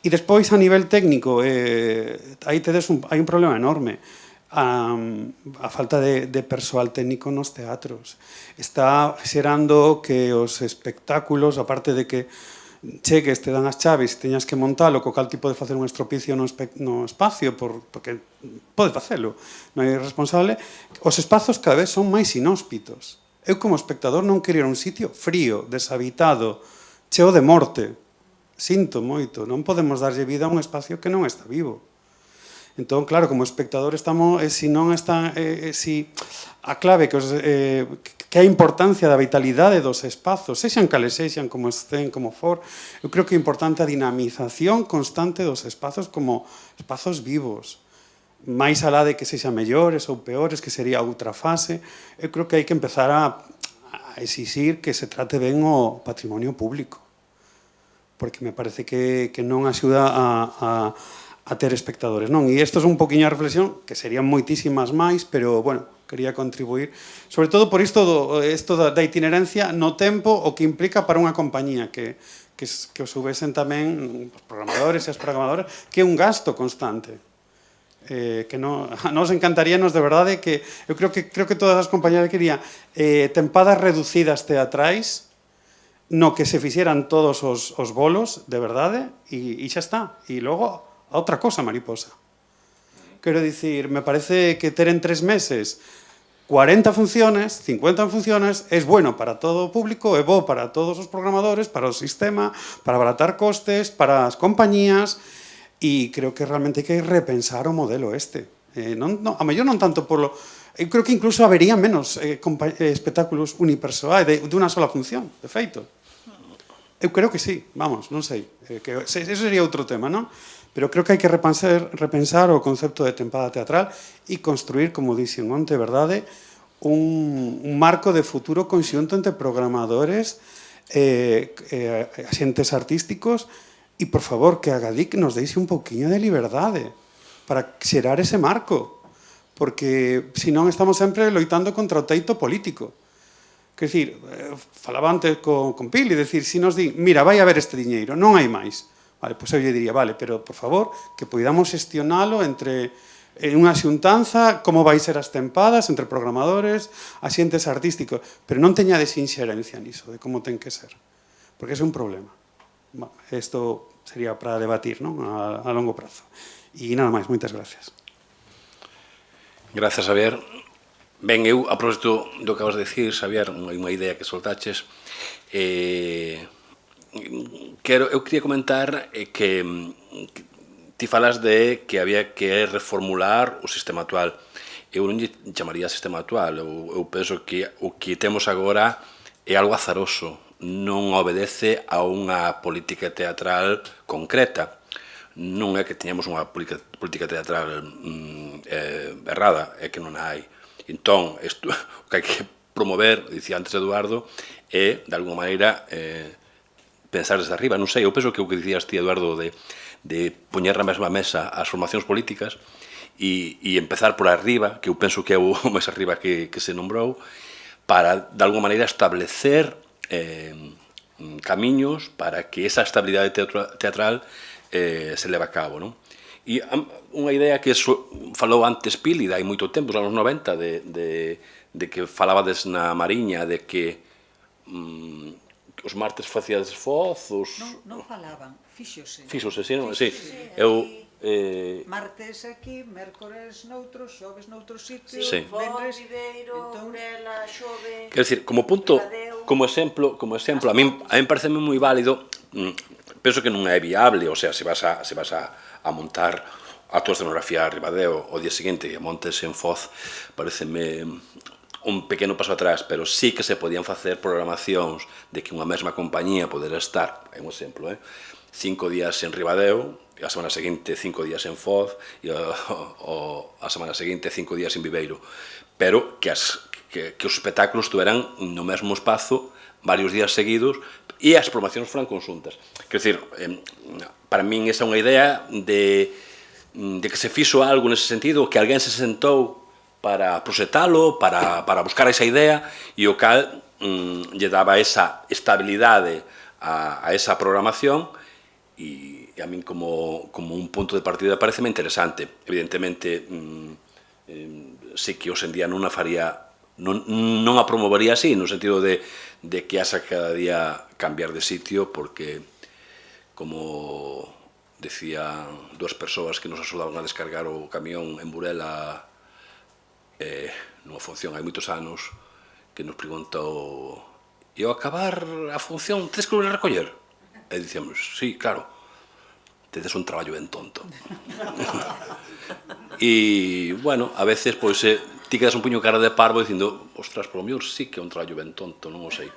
E despois, a nivel técnico, aí hai un problema enorme. A falta de persoal técnico nos teatros. Está xerando que os espectáculos, aparte de que chegues, te dan as chaves, teñas que montalo, co cal ti pode facer un estropicio no espacio, porque pode facelo, non hai responsable, os espazos cada vez son máis inhóspitos. Eu como espectador non quería un sitio frío, deshabitado, cheo de morte. Sinto moito, non podemos darlle vida a un espacio que non está vivo. Entón, claro, como espectador estamos, se non está, a clave que a importancia da vitalidade dos espazos, sexan cales sexan, como estén, como for, eu creo que é importante a dinamización constante dos espazos como espazos vivos. Mais alá de que sexan mellores ou peores, que sería outra fase, eu creo que hai que empezar a exixir que se trate ben o patrimonio público, porque me parece que non axuda a ter espectadores, non? E isto é un poquinho a reflexión, que serían moitísimas máis, pero, bueno, quería contribuir, sobre todo por isto da itinerancia no tempo, o que implica para unha compañía, que o subesen tamén os programadores e as programadoras, que é un gasto constante. Que nos encantaríanos de verdade que, eu creo que todas as compañías querían tempadas reducidas teatrais, no que se fixeran todos os bolos, de verdade, e xa está. E logo, a outra cosa, mariposa. Quero dicir, me parece que ter en 3 meses 40 funciones, 50 funciones, es bueno para todo o público, é bo para todos os programadores, para o sistema, para abaratar costes, para as compañías, e creo que realmente hai que repensar o modelo este. A mellor non tanto polo... Eu creo que incluso habería menos espectáculos unipersoais de unha sola función, de feito. Eu creo que sí, vamos, non sei. Eso sería outro tema, non? Pero creo que hai que repensar o concepto de tempada teatral e construir, como dixen onte, verdade, un marco de futuro conxunto entre programadores, axentes artísticos, e, por favor, que a Gadic nos deixe un pouquiño de liberdade para xerar ese marco, porque senón estamos sempre loitando contra o teito político. Quer dicir, falaba antes con Pili, decir, se nos di, mira, vai a ver este diñeiro, non hai máis. Vale, pois eu lle diría, vale, pero, por favor, que poidamos xestionalo entre unha xuntanza, como vai ser as tempadas, entre programadores, axentes artísticos, pero non teñades inxerencia niso, de como ten que ser. Porque ese é un problema. Isto sería para debatir, non? A longo prazo. E nada máis, moitas gracias. Gracias, Xavier. Ben, eu, a propósito do que acabas de decir, Xavier, unha idea que soltaches, eu quería comentar que ti falas de que había que reformular o sistema actual. Eu non lle chamaría sistema actual, eu penso que o que temos agora é algo azaroso, non obedece a unha política teatral concreta. Non é que teñamos unha política teatral errada, é que non a hai. Entón, o que hai que promover, dicía antes Eduardo, é, de alguma maneira, pensar desde arriba. Non sei, eu penso que o que dicías ti, Eduardo, de poñer na mesma mesa as formacións políticas e empezar por arriba, que eu penso que é o máis arriba que se nombrou, para, de alguma maneira, establecer camiños para que esa estabilidade teatral se leve a cabo, non? E unha idea que falou antes Pili, hai moito tempo, nos anos 90, de que falabades na Mariña, de que os martes facíades foz, Non falaban, fíxose. Fíxose, sí, non? Sí. Eu... Martes aquí, mércores noutro, xoves noutro sitio, vendres... Viveiro, Burela, Xove... Quer dizer, como punto, como exemplo, a min pareceme moi válido, penso que non é viable, o sea, se vas a montar a tua escenografía a Ribadeo o día seguinte e montes en Foz, pareceme un pequeno paso atrás, pero sí que se podían facer programacións de que unha mesma compañía podera estar, é un exemplo, 5 días en Ribadeo, e a semana seguinte 5 días en Foz, e a semana seguinte 5 días en Viveiro, pero que os espectáculos tuveran no mesmo espazo varios días seguidos e as programacións foran conxuntas. Quer dizer, para min esa é unha idea de que se fixo algo nese sentido, que alguén se sentou para proxetalo, para buscar esa idea, e o cal lle daba esa estabilidade a esa programación, e a min como un punto de partida pareceme interesante. Evidentemente, sí que hoxe en día non a faría, non a promovería así, no sentido de que haxa cada día cambiar de sitio, porque, como decían dúas persoas que nos axudaban a descargar o camión en Burela nunha función hai moitos anos, que nos preguntou: e ao acabar a función tedes que volver a recoller? E dicíamos: sí, claro, tedes un traballo ben tonto. E, bueno, a veces, pois, ti quedas un puño cara de parvo dicindo: ostras, polo mellor sí que é un traballo ben tonto, non o sei.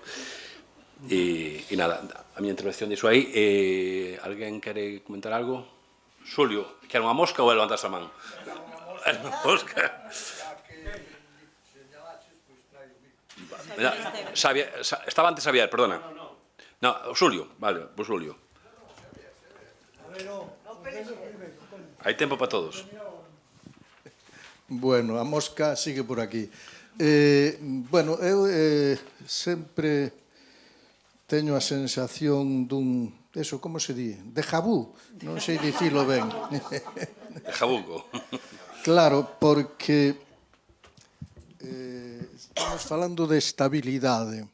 E nada, a miña intervención dixo aí. Alguén quere comentar algo? Xulio, quer unha mosca ou é levantarse a man? Unha mosca. Estaba antes Xavier, perdona. No, Xulio, vale, pois Xulio. Hai tempo para todos. Bueno, a mosca sigue por aquí. Bueno, eu sempre teño a sensación dun... Eso, como se di? Déjà vu, non sei dicilo ben. Déjà vuco. Claro, porque estamos falando de estabilidade.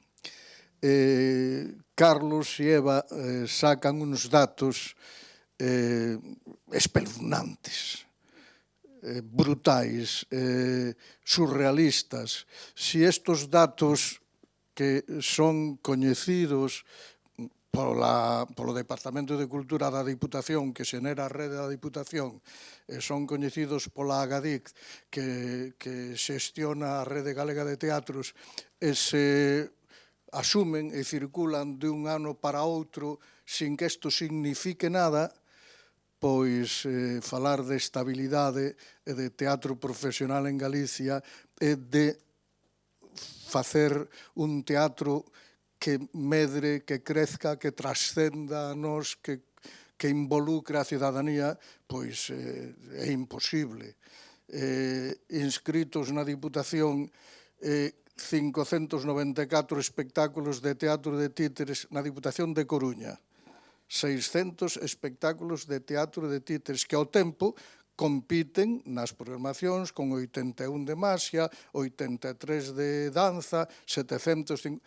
Carlos e Eva sacan uns datos espeluznantes, brutais, surrealistas. Si estos datos que son coñecidos polo Departamento de Cultura da Diputación, que xenera a rede da Diputación, son coñecidos pola Agadic, que xestiona a Rede Galega de Teatros, e se asumen e circulan de un ano para outro sin que isto signifique nada, pois falar de estabilidade e de teatro profesional en Galicia e de facer un teatro que medre, que crezca, que trascenda a nós, que involucre a cidadanía, pois é imposible. Inscritos na Diputación 594 espectáculos de teatro de títeres na Diputación de Coruña, 600 espectáculos de teatro de títeres que ao tempo compiten nas programacións con 81 de Maxia, 83 de danza, 705...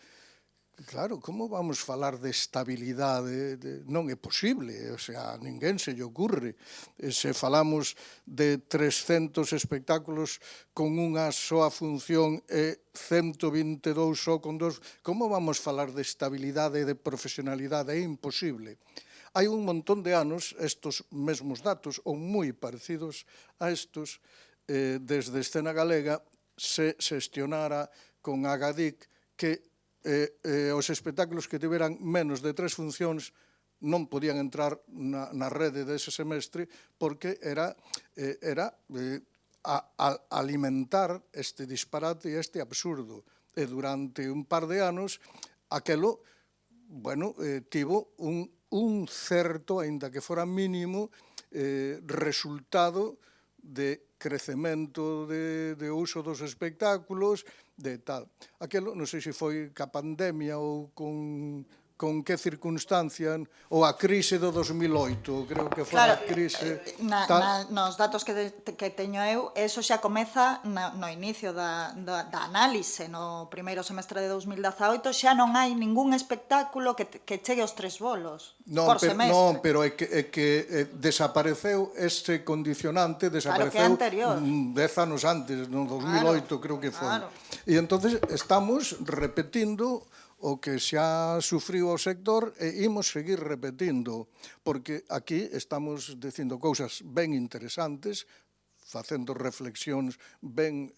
Claro, como vamos falar de estabilidade? Non é posible, o sea, a ninguén se lle ocurre. Se falamos de 300 espectáculos con unha soa función e 122 só con dos, como vamos falar de estabilidade e de profesionalidade? É imposible. Hai un montón de anos, estos mesmos datos, ou moi parecidos a estos, desde Escena Galega, se xestionara con Agadic que os espectáculos que tiveran menos de 3 funcións non podían entrar na rede dese semestre porque era alimentar este disparate e este absurdo. E durante un par de anos, aquelo, bueno, tivo un certo, aínda que fora mínimo, resultado de crecemento de uso dos espectáculos, de tal. Aquelo, non sei se foi ca pandemia ou con que circunstancia, ou a crise do 2008, creo que foi a crise... Nos datos que teño eu, eso xa comeza no inicio da análise, no primeiro semestre de 2018, xa non hai ningún espectáculo que chegue aos 3 bolos por semestre. Non, pero é que desapareceu este condicionante, desapareceu 10 anos antes, no 2008 creo que foi. E entonces estamos repetindo o que xa sufriu o sector e imos seguir repetindo, porque aquí estamos dicindo cousas ben interesantes, facendo reflexións ben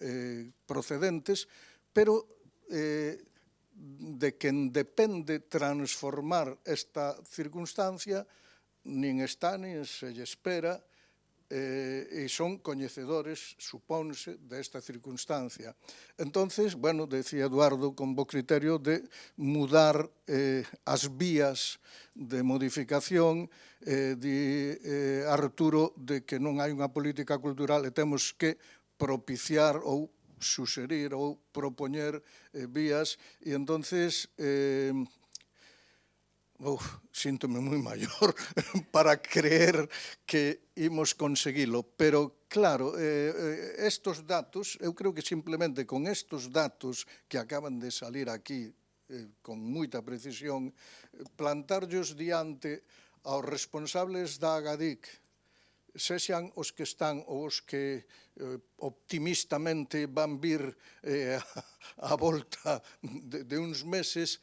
procedentes, pero de quen depende transformar esta circunstancia nin está nin se lle espera, e son coñecedores, supónse, desta circunstancia. Entonces, bueno, decía Eduardo con bo criterio de mudar as vías de modificación, di Arturo de que non hai unha política cultural e temos que propiciar ou suxerir ou propoñer vías, e entonces síntome moi maior para creer que imos conseguilo, pero claro, estos datos, eu creo que simplemente con estos datos que acaban de salir aquí con moita precisión, plantarllos diante aos responsables da Agadic, sexan os que están ou os que optimistamente van vir a volta de uns meses,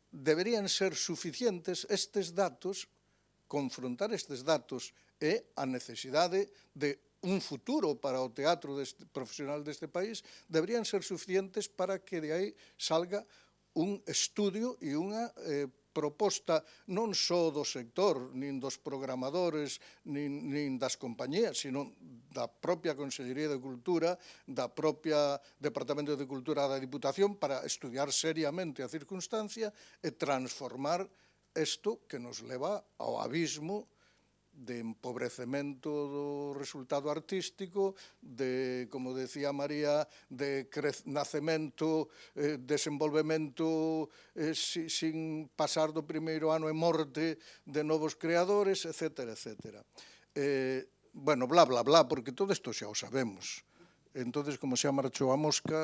deberían ser suficientes estes datos, confrontar estes datos e a necesidade de un futuro para o teatro profesional deste país, deberían ser suficientes para que de aí salga un estudio e unha proposta non só do sector, nin dos programadores, nin das compañías, sino da propia Consellería de Cultura, da propia Departamento de Cultura da Diputación, para estudiar seriamente a circunstancia e transformar isto que nos leva ao abismo de empobrecemento do resultado artístico, de, como decía María, de nacemento, desenvolvemento sin pasar do primeiro ano e morte de novos creadores, etcétera, etcétera. Bueno, bla, bla, bla, porque todo isto xa o sabemos. Entonces, como xa marchou a mosca...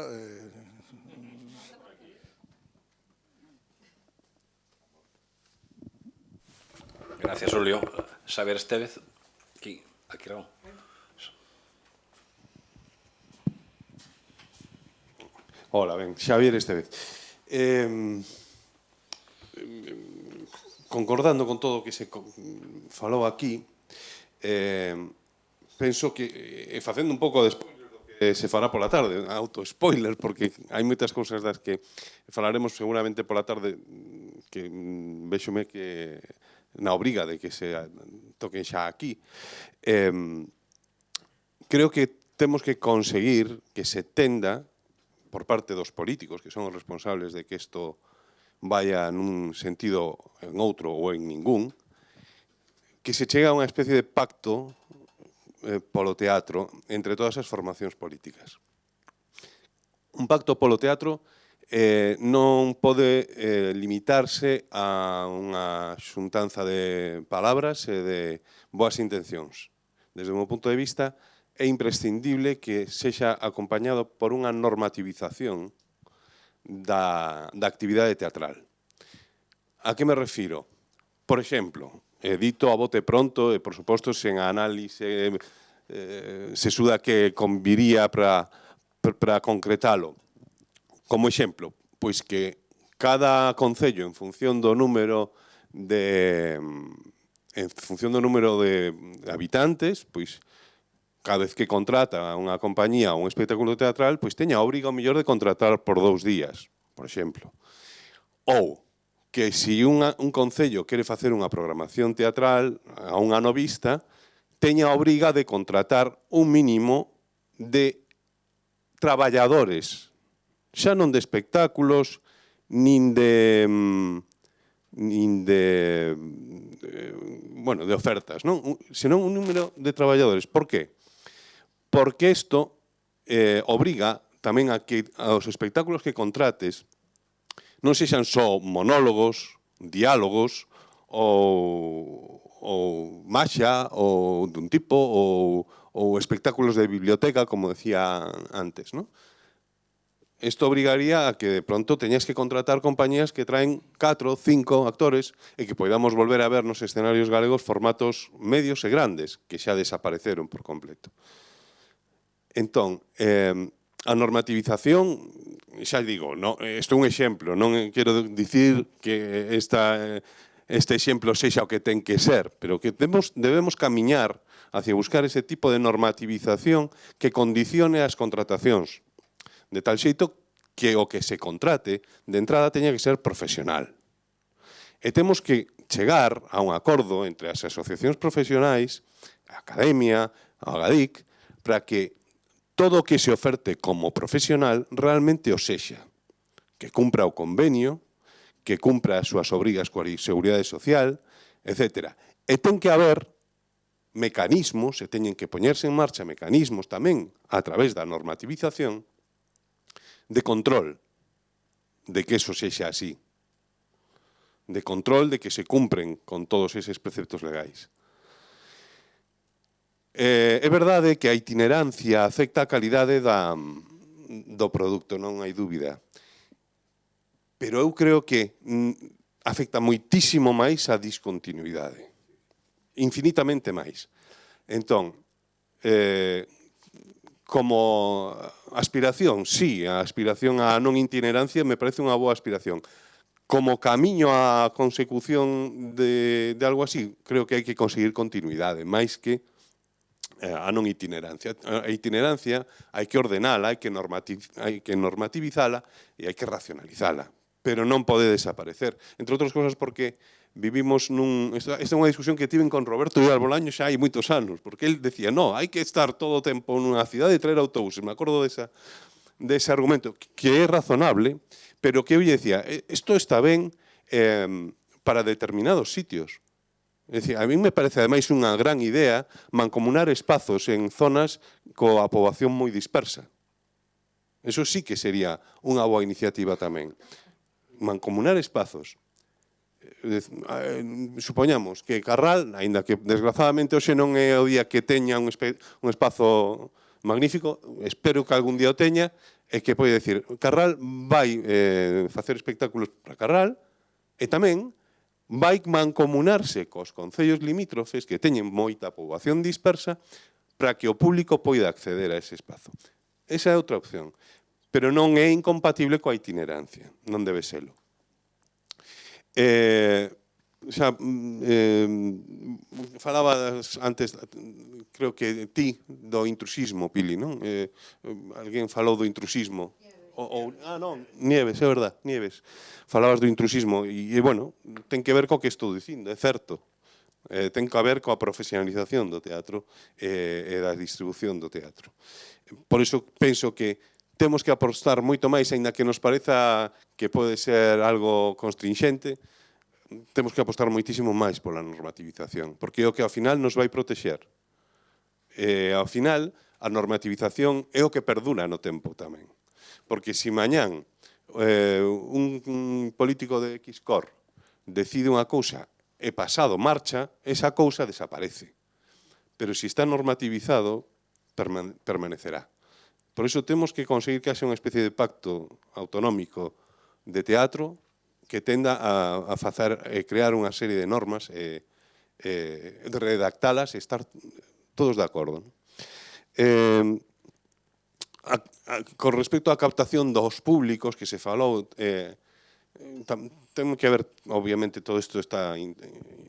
Gracias, Julio. Xavier Estévez, aquí Raúl. Hola, ben, Xavier Estévez. Concordando con todo o que se falou aquí, penso que, facendo un pouco de spoiler do que se fará pola tarde, auto-spoiler, porque hai moitas cousas das que falaremos seguramente pola tarde que véxome que na obriga de que se toquen xa aquí. Creo que temos que conseguir que se tenda por parte dos políticos, que son os responsables de que isto vaya nun sentido en outro ou en ningún, que se chega a unha especie de pacto polo teatro entre todas as formacións políticas. Un pacto polo teatro non pode limitarse a unha xuntanza de palabras e de boas intencións. Desde o meu punto de vista, é imprescindible que sexa acompañado por unha normativización da actividade teatral. A que me refiro? Por exemplo, dito a bote pronto e, por suposto, sen a análise sesuda que conviría para concretalo. Como exemplo, pois que cada concello, en función do número de habitantes, pois cada vez que contrata unha compañía ou un espectáculo teatral, pois teña a obriga o mellor de contratar por 2 días, por exemplo. Ou que se un concello quere facer unha programación teatral a un ano vista, teña a obriga de contratar un mínimo de traballadores, xa non de espectáculos, nin de ofertas, non? Senón un número de traballadores. Por qué? Porque isto obriga tamén a que aos espectáculos que contrates non sexan só monólogos, diálogos, ou maxia, ou dun tipo, ou espectáculos de biblioteca, como decía antes, non? Isto obrigaría a que de pronto teñas que contratar compañías que traen 4, 5 actores e que podamos volver a ver nos escenarios galegos formatos medios e grandes que xa desapareceron por completo. Entón, a normativización, xa digo, isto é un exemplo, non quero dicir que este exemplo sexa o que ten que ser, pero que debemos camiñar hacia buscar ese tipo de normativización que condicione as contratacións, de tal xeito que o que se contrate de entrada teña que ser profesional. E temos que chegar a un acordo entre as asociacións profesionais, a Academia, a Agadic, para que todo o que se oferte como profesional realmente o sexa, que cumpra o convenio, que cumpra as súas obrigas coa Seguridade Social, etc. E ten que haber mecanismos, e teñen que poñerse en marcha mecanismos tamén a través da normativización de control de que eso sexa así, de control de que se cumpren con todos eses preceptos legais. É verdade que a itinerancia afecta a calidade do produto, non hai dúbida. Pero eu creo que afecta moitísimo máis a discontinuidade. Infinitamente máis. Entón, como aspiración, sí, a aspiración á non itinerancia me parece unha boa aspiración. Como camiño á consecución de algo así, creo que hai que conseguir continuidade, máis que a non itinerancia. A itinerancia hai que ordenala, hai que normativizala e hai que racionalizala, pero non pode desaparecer. Entre outras cosas porque vivimos esta é unha discusión que tiven con Roberto Vidal Bolaño xa hai moitos anos, porque el decía, no, hai que estar todo o tempo nunha cidade e traer autobuses. Me acordo dese argumento, que é razonable, pero que eu lle decía, isto está ben para determinados sitios. É dicir, a mí me parece ademais unha gran idea mancomunar espazos en zonas coa poboación moi dispersa. Eso sí que sería unha boa iniciativa tamén. Mancomunar espazos. Supoñamos que Carral, aínda que desgrazadamente hoxe non é o día que teña un espazo magnífico, espero que algún día o teña, e que pode decir, Carral vai facer espectáculos para Carral e tamén vai mancomunarse cos concellos limítrofes que teñen moita poboación dispersa para que o público poida acceder a ese espazo. Esa é outra opción, pero non é incompatible coa itinerancia, non debe selo. Falabas antes, creo que ti, do intrusismo, Pili, non? Alguén falou do intrusismo. Non, Nieves, é verdad, Nieves. Falabas do intrusismo e, bueno, ten que ver co que estou dicindo, é certo. Ten que ver coa profesionalización do teatro e da distribución do teatro. Por iso penso que temos que apostar moito máis, aínda que nos pareza que pode ser algo constringente, temos que apostar moitísimo máis pola normativización, porque é o que ao final nos vai protexer. Ao final, a normativización é o que perdura no tempo tamén. Porque se mañán un político de X cor decide unha cousa e pasado marcha, esa cousa desaparece. Pero se está normativizado, permanecerá. Por iso temos que conseguir que haxa unha especie de pacto autonómico de teatro que tenda a facer crear unha serie de normas e redactalas e estar todos de acordo. Con respecto á captación dos públicos que se falou, ten que ver, obviamente, todo isto está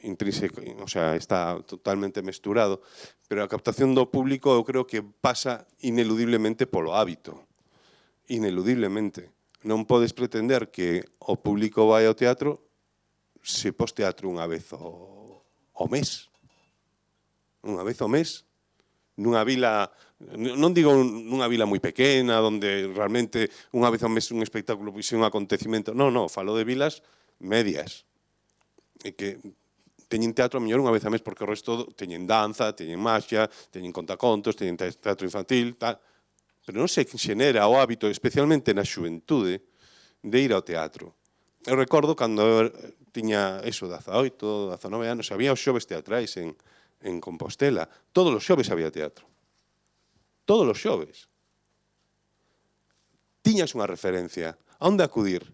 intrínseco, o sea, está totalmente mesturado, pero a captación do público eu creo que pasa ineludiblemente polo hábito. Ineludiblemente. Non podes pretender que o público vai ao teatro se pos teatro unha vez ao mes. Unha vez ao mes, nunha vila, non digo nunha vila moi pequena, onde realmente unha vez ao mes un espectáculo pois é un acontecimento. Non, falo de vilas medias. E que teñen teatro a mellor unha vez ao mes, porque o resto teñen danza, teñen maxia, teñen contacontos, teñen teatro infantil, tal. Pero non se xenera o hábito, especialmente na xuventude, de ir ao teatro. Eu recordo cando eu tiña eso, 18, 19 anos, había os xoves teatrais en Compostela. Todos os xoves había teatro. Todos os xoves. Tiñas unha referencia. A onde acudir?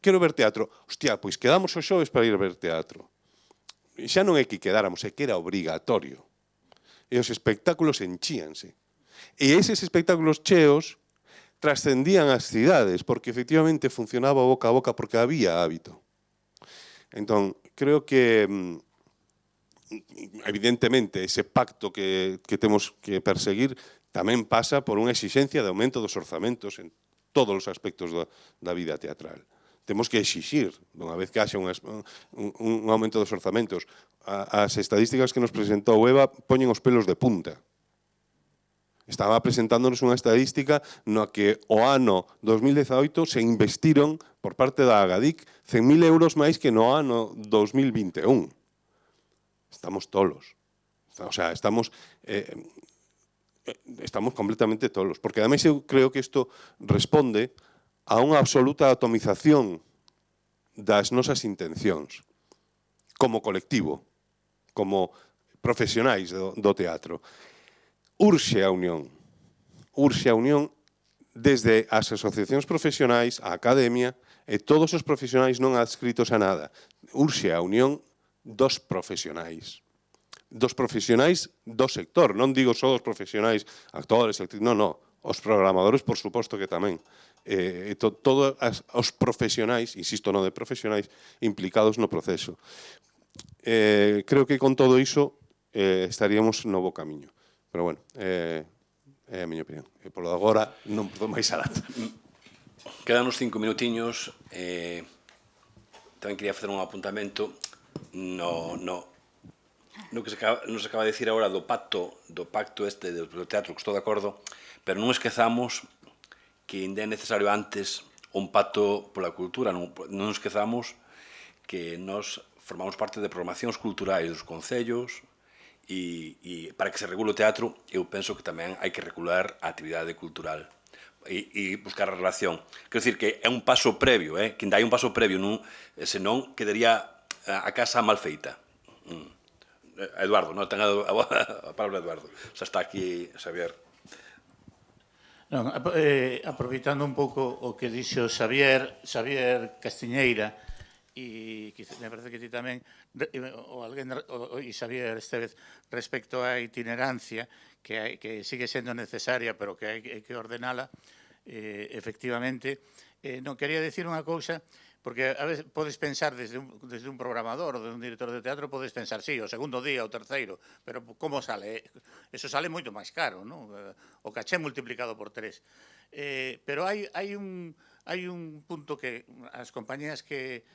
Quero ver teatro. Hostia, pois quedamos os xoves para ir a ver teatro. E xa non é que quedáramos, é que era obrigatorio. E os espectáculos enchíanse. E eses espectáculos cheos trascendían as cidades, porque efectivamente funcionaba boca a boca, porque había hábito. Entón, creo que evidentemente ese pacto que temos que perseguir tamén pasa por unha exigencia de aumento dos orzamentos en todos os aspectos da vida teatral. Temos que exixir, unha vez que haxa un aumento dos orzamentos. As estadísticas que nos presentou Eva poñen os pelos de punta. Estaba presentándonos unha estadística no que o ano 2018 se investiron por parte da Agadic 100.000 euros máis que no ano 2021. Estamos tolos. O sea, estamos completamente tolos. Porque ademais eu creo que isto responde a unha absoluta atomización das nosas intencións como colectivo, como profesionais do teatro. Urxe a unión desde as asociacións profesionais, a academia e todos os profesionais non adscritos a nada. Urxe a unión dos profesionais do sector, non digo só dos profesionais, actores, non, os programadores, por suposto que tamén. Todos os profesionais, insisto, non de profesionais, implicados no proceso. Creo que con todo iso estaríamos no bo camiño. Pero, bueno, é a miña opinión. E polo agora non podo máis alata. Quedan uns 5 minutiños. Tamén quería facer un apuntamento no que nos acaba de decir agora do pacto este do teatro, que estou de acordo, pero non esquezamos que ainda é necesario antes un pacto pola cultura, non esquezamos que nós formamos parte de programacións culturais dos concellos e para que se regule o teatro eu penso que tamén hai que regular a actividade cultural e buscar a relación. Quero dicir que é un paso previo, que ainda hai un paso previo, senón quedaría a casa mal feita. Eduardo, non ten a palabra Eduardo. Xa está aquí Xavier. Aproveitando un pouco o que dixo Xavier Castiñeira, e me parece que ti tamén, e Xavier Estevez, respecto á itinerancia, que sigue sendo necesaria, pero que hai que ordenala, efectivamente, non quería dicir unha cousa, porque a veces podes pensar desde un programador ou de un director de teatro, podes pensar, sí, o segundo día, o terceiro, pero como sale? Eso sale moito máis caro, non? O caché multiplicado por 3. Pero hai un punto que as compañías que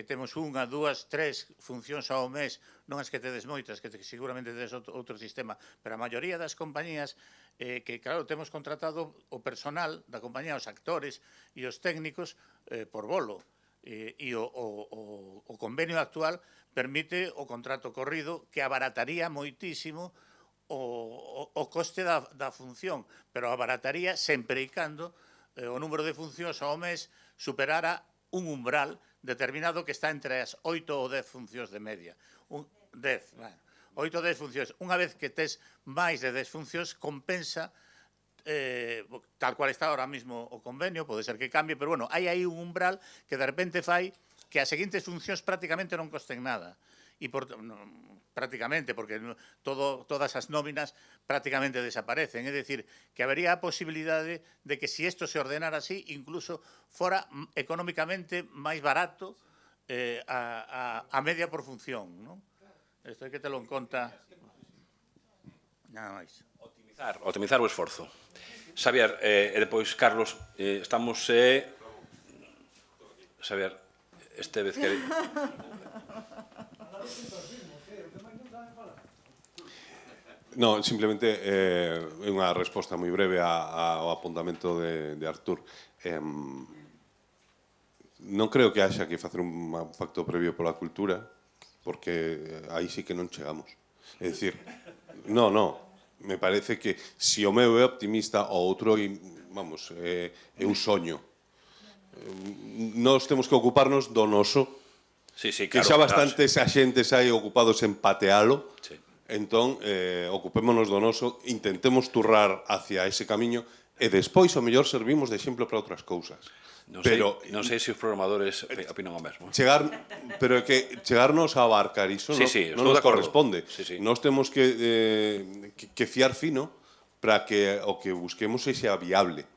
temos unha, dúas, tres funcións ao mes, non as que tedes moitas, que seguramente tedes outro sistema, pero a maioría das compañías que, claro, temos contratado o personal da compañía, os actores e os técnicos por bolo. E o convenio actual permite o contrato corrido que abarataría moitísimo o coste da función, pero abarataría sempre e cando o número de funcións ao mes superara un umbral determinado que está entre as 8 ou 10 funcións de media. 10, bueno. 8 ou 10 funcións. Unha vez que tes máis de 10 funcións, compensa, tal cual está ahora mismo o convenio, pode ser que cambie, pero bueno, hai aí un umbral que de repente fai que as seguintes funcións prácticamente non costen nada. E prácticamente, porque todas as nóminas prácticamente desaparecen. É dicir, que habería a posibilidade de que se isto se ordenara así, incluso fora económicamente máis barato a media por función, non? Isto hai que telo en conta. Nada máis. Optimizar o esforzo. Xavier, e depois Carlos, estamos... Xavier, este vez que... No, simplemente unha resposta moi breve ao apuntamento de Artur. Non creo que haxa que facer un pacto previo pola cultura, porque aí sí que non chegamos. É dicir, me parece que se o meu é optimista, o outro, vamos, é un soño. Nós temos que ocuparnos do noso, que xa bastantes axentes hai ocupados en patealo, entón, ocupémonos do noso, intentemos turrar hacia ese camiño, e despois, o mellor, servimos de exemplo para outras cousas. Non sei se os programadores opinan o mesmo. Pero é que chegarnos a abarcar iso non nos corresponde. Nós temos que fiar fino para que o que busquemos sea viable.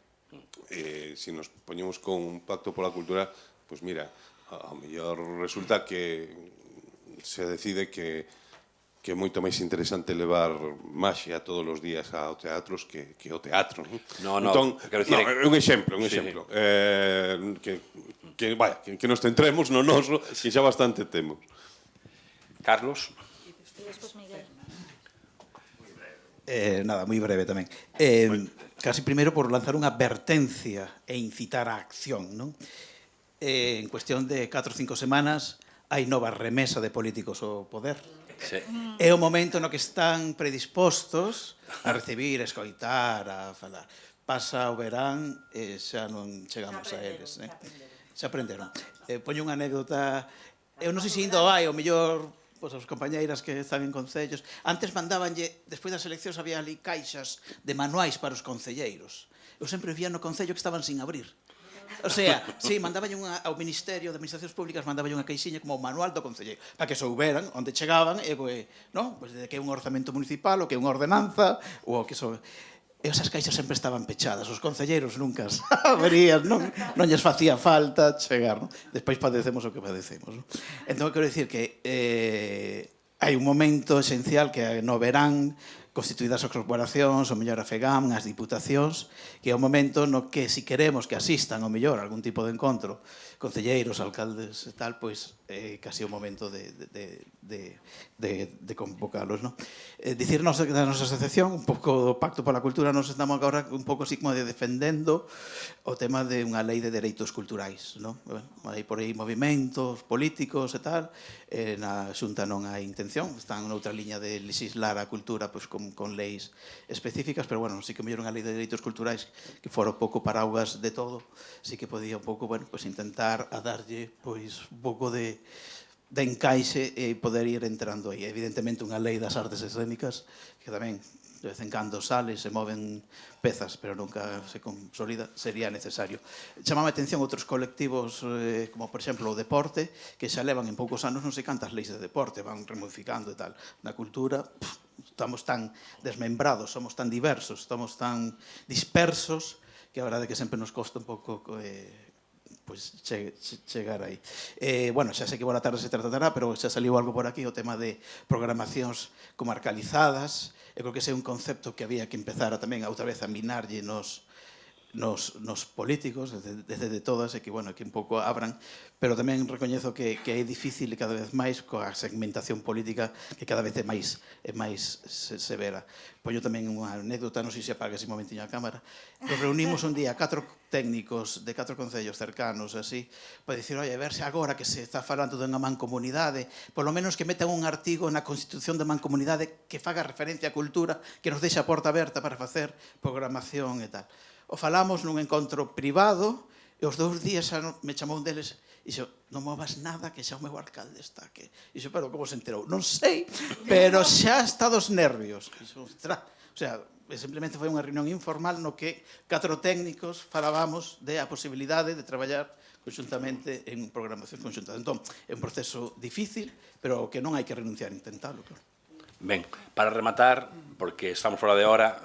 Se nos poñemos con un pacto pola cultura, pois mira, ao mellor resulta que se decide que é moito máis interesante levar maxia todos os días aos teatros que o teatro. Entón, un exemplo. Que nos centremos no noso, que xa bastante temos. Carlos? Nada, moi breve tamén. Casi primeiro por lanzar unha advertencia e incitar a acción, non? En cuestión de 4 ou 5 semanas hai nova remesa de políticos ao poder. Sí. É o momento no que están predispostos a recibir, a escoitar, a falar. Pasa o verán e xa non chegamos a eles. Xa aprenderon. Poño unha anécdota. Eu non sei se ainda hai, o mellor, as compañeiras que están en concellos. Antes mandabanlle, despois das eleccións, había ali caixas de manuais para os concelleiros. Eu sempre vía no concello que estaban sin abrir. O sea, sí, mandaban ao Ministerio de Administracións Públicas, mandaban unha caixinha como o manual do concelleiro, para que souberan onde chegaban, e que é un orzamento municipal, o que é unha ordenanza, ou o que son... E esas caixas sempre estaban pechadas, os concelleiros nunca as abrían, non lles facía falta chegar, non? Despois padecemos o que padecemos, non? Entón, quero dicir que hai un momento esencial que no verán, constituídas as corporacións, o mellor a FEGAM, as diputacións, que é o momento no que, se queremos que asistan o mellor a algún tipo de encontro, concelleiros, alcaldes e tal, pois casi o momento de convocalos, non? Dicirnos da nosa asociación, un pouco do Pacto pola Cultura, nos estamos agora un pouco así como defendendo o tema de unha lei de dereitos culturais, non? Hai por aí movimentos políticos e tal, na Xunta non hai intención, están noutra liña de legislar a cultura pois con leis específicas, pero bueno, sí que mellor unha lei de dereitos culturais que fora un pouco paraugas de todo, sí que podía un pouco, bueno, pois intentar a darlle pois un pouco de encaixe e poder ir entrando aí. Evidentemente unha lei das artes escénicas que tamén de vez en cando sale, se moven pezas, pero nunca se consolida, sería necesario. Chamame a atención outros colectivos, como por exemplo o deporte, que xa levan en poucos anos non sei cantas leis de deporte, van remodificando e tal. Na cultura, estamos tan desmembrados, somos tan diversos, estamos tan dispersos, que a verdade é que sempre nos costa un pouco pois chegar aí. Bueno, xa sei que boa tarde se tratará, pero xa saliu algo por aquí, o tema de programacións comarcalizadas. Eu creo que ese é un concepto que había que empezar a tamén outra vez a minarlle nos políticos, desde todas, e que, bueno, que un pouco abran, pero tamén recoñezo que é difícil cada vez máis coa segmentación política que cada vez é máis severa. Poño tamén unha anécdota, non sei se apaga ese momentiño a cámara. Nos reunimos un día 4 técnicos de 4 concellos cercanos, así, para dicir, oi, a ver se agora que se está falando dunha mancomunidade, polo menos que metan un artigo na Constitución da mancomunidade que faga referencia á cultura, que nos deixa a porta aberta para facer programación e tal. O falamos nun encontro privado e os 2 días me chamou un deles e dixo, non movas nada que xa o meu alcalde está aquí. E dixo, pero como se enterou? Non sei, pero xa está dos nervios. E dixo, ostras, o sea, simplemente foi unha reunión informal no que 4 técnicos falábamos de a posibilidade de traballar conjuntamente en programación conxunta. Entón, é un proceso difícil, pero que non hai que renunciar a intentarlo, claro. Ben, para rematar, porque estamos fora de hora,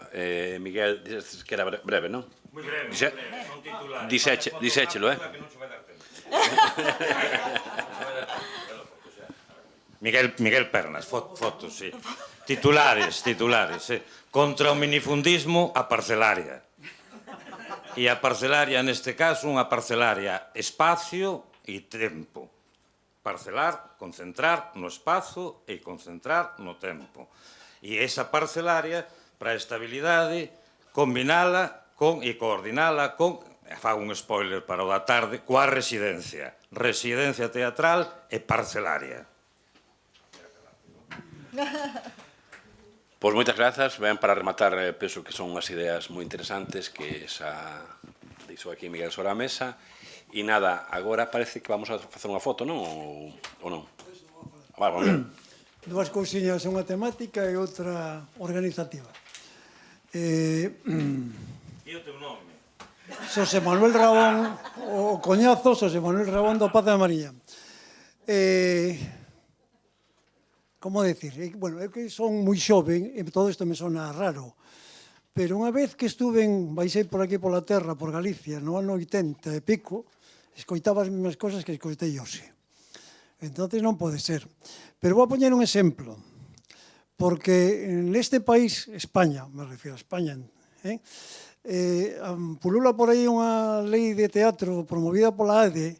Miguel, dices que era breve, non? Moi breve, son titulares. Dixéchelo, Miguel Pernas, fotos, sí. Titulares, contra o minifundismo a parcelaria. E a parcelaria, neste caso, unha parcelaria espacio e tempo. Parcelar, concentrar no espazo e concentrar no tempo. E esa parcelaria, para a estabilidade, combinala e coordinala con, fago un spoiler para o da tarde, coa residencia. Residencia teatral e parcelaria. Pois moitas grazas. Ben, para rematar, penso que son unhas ideas moi interesantes que xa dixo aquí Miguel sobre a mesa. E nada, agora parece que vamos a facer unha foto, non? Ou non? Vale, vamos ver. Dúas cousiñas, unha temática e outra organizativa. E o teu nome? Xosé Manuel Rabón, o coñazo, Xosé Manuel Rabón do Paz de Mariña. Como decir? Bueno, é que son moi xoven e todo isto me sona raro. Pero unha vez que baixei por aquí pola terra, por Galicia, no ano 80 e pico, escoitaba as mesmas cosas que escoitei hoxe. Entonces non pode ser. Pero vou a poñer un exemplo, porque neste país, España, me refiro a España, pulula por aí unha lei de teatro promovida pola ADE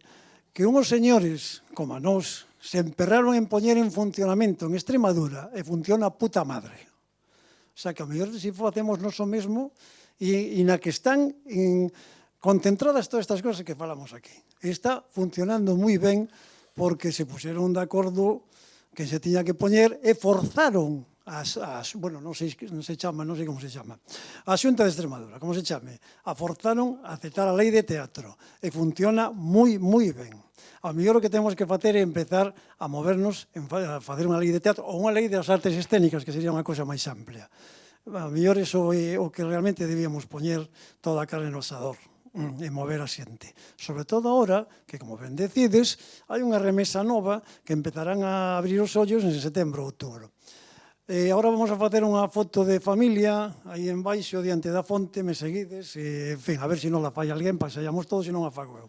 que unhos señores, como a nós, se emperraron en poñer en funcionamento en Extremadura e funciona a puta madre. O sea, que a mellor se facemos noso mesmo e na que están concentradas todas estas cosas que falamos aquí. Está funcionando moi ben porque se puseron de acordo que se tiña que poñer e forzaron bueno, non sei como se chama, a Xunta de Extremadura, como se chame, a forzaron a aceptar a lei de teatro e funciona moi ben. A mellor o que temos que facer é empezar a movernos a facer unha lei de teatro ou unha lei das artes escénicas, que sería unha cosa máis amplia. A mellor iso é o que realmente debíamos poñer toda a carne no asador e mover a xente. Sobre todo agora, que como ben decides, hai unha remesa nova que empezarán a abrir os ollos en setembro ou outubro. Agora vamos a facer unha foto de familia aí en baixo, diante da fonte, me seguides, en fin, a ver se non la fai alguén, pasallamos todos e non a fago eu.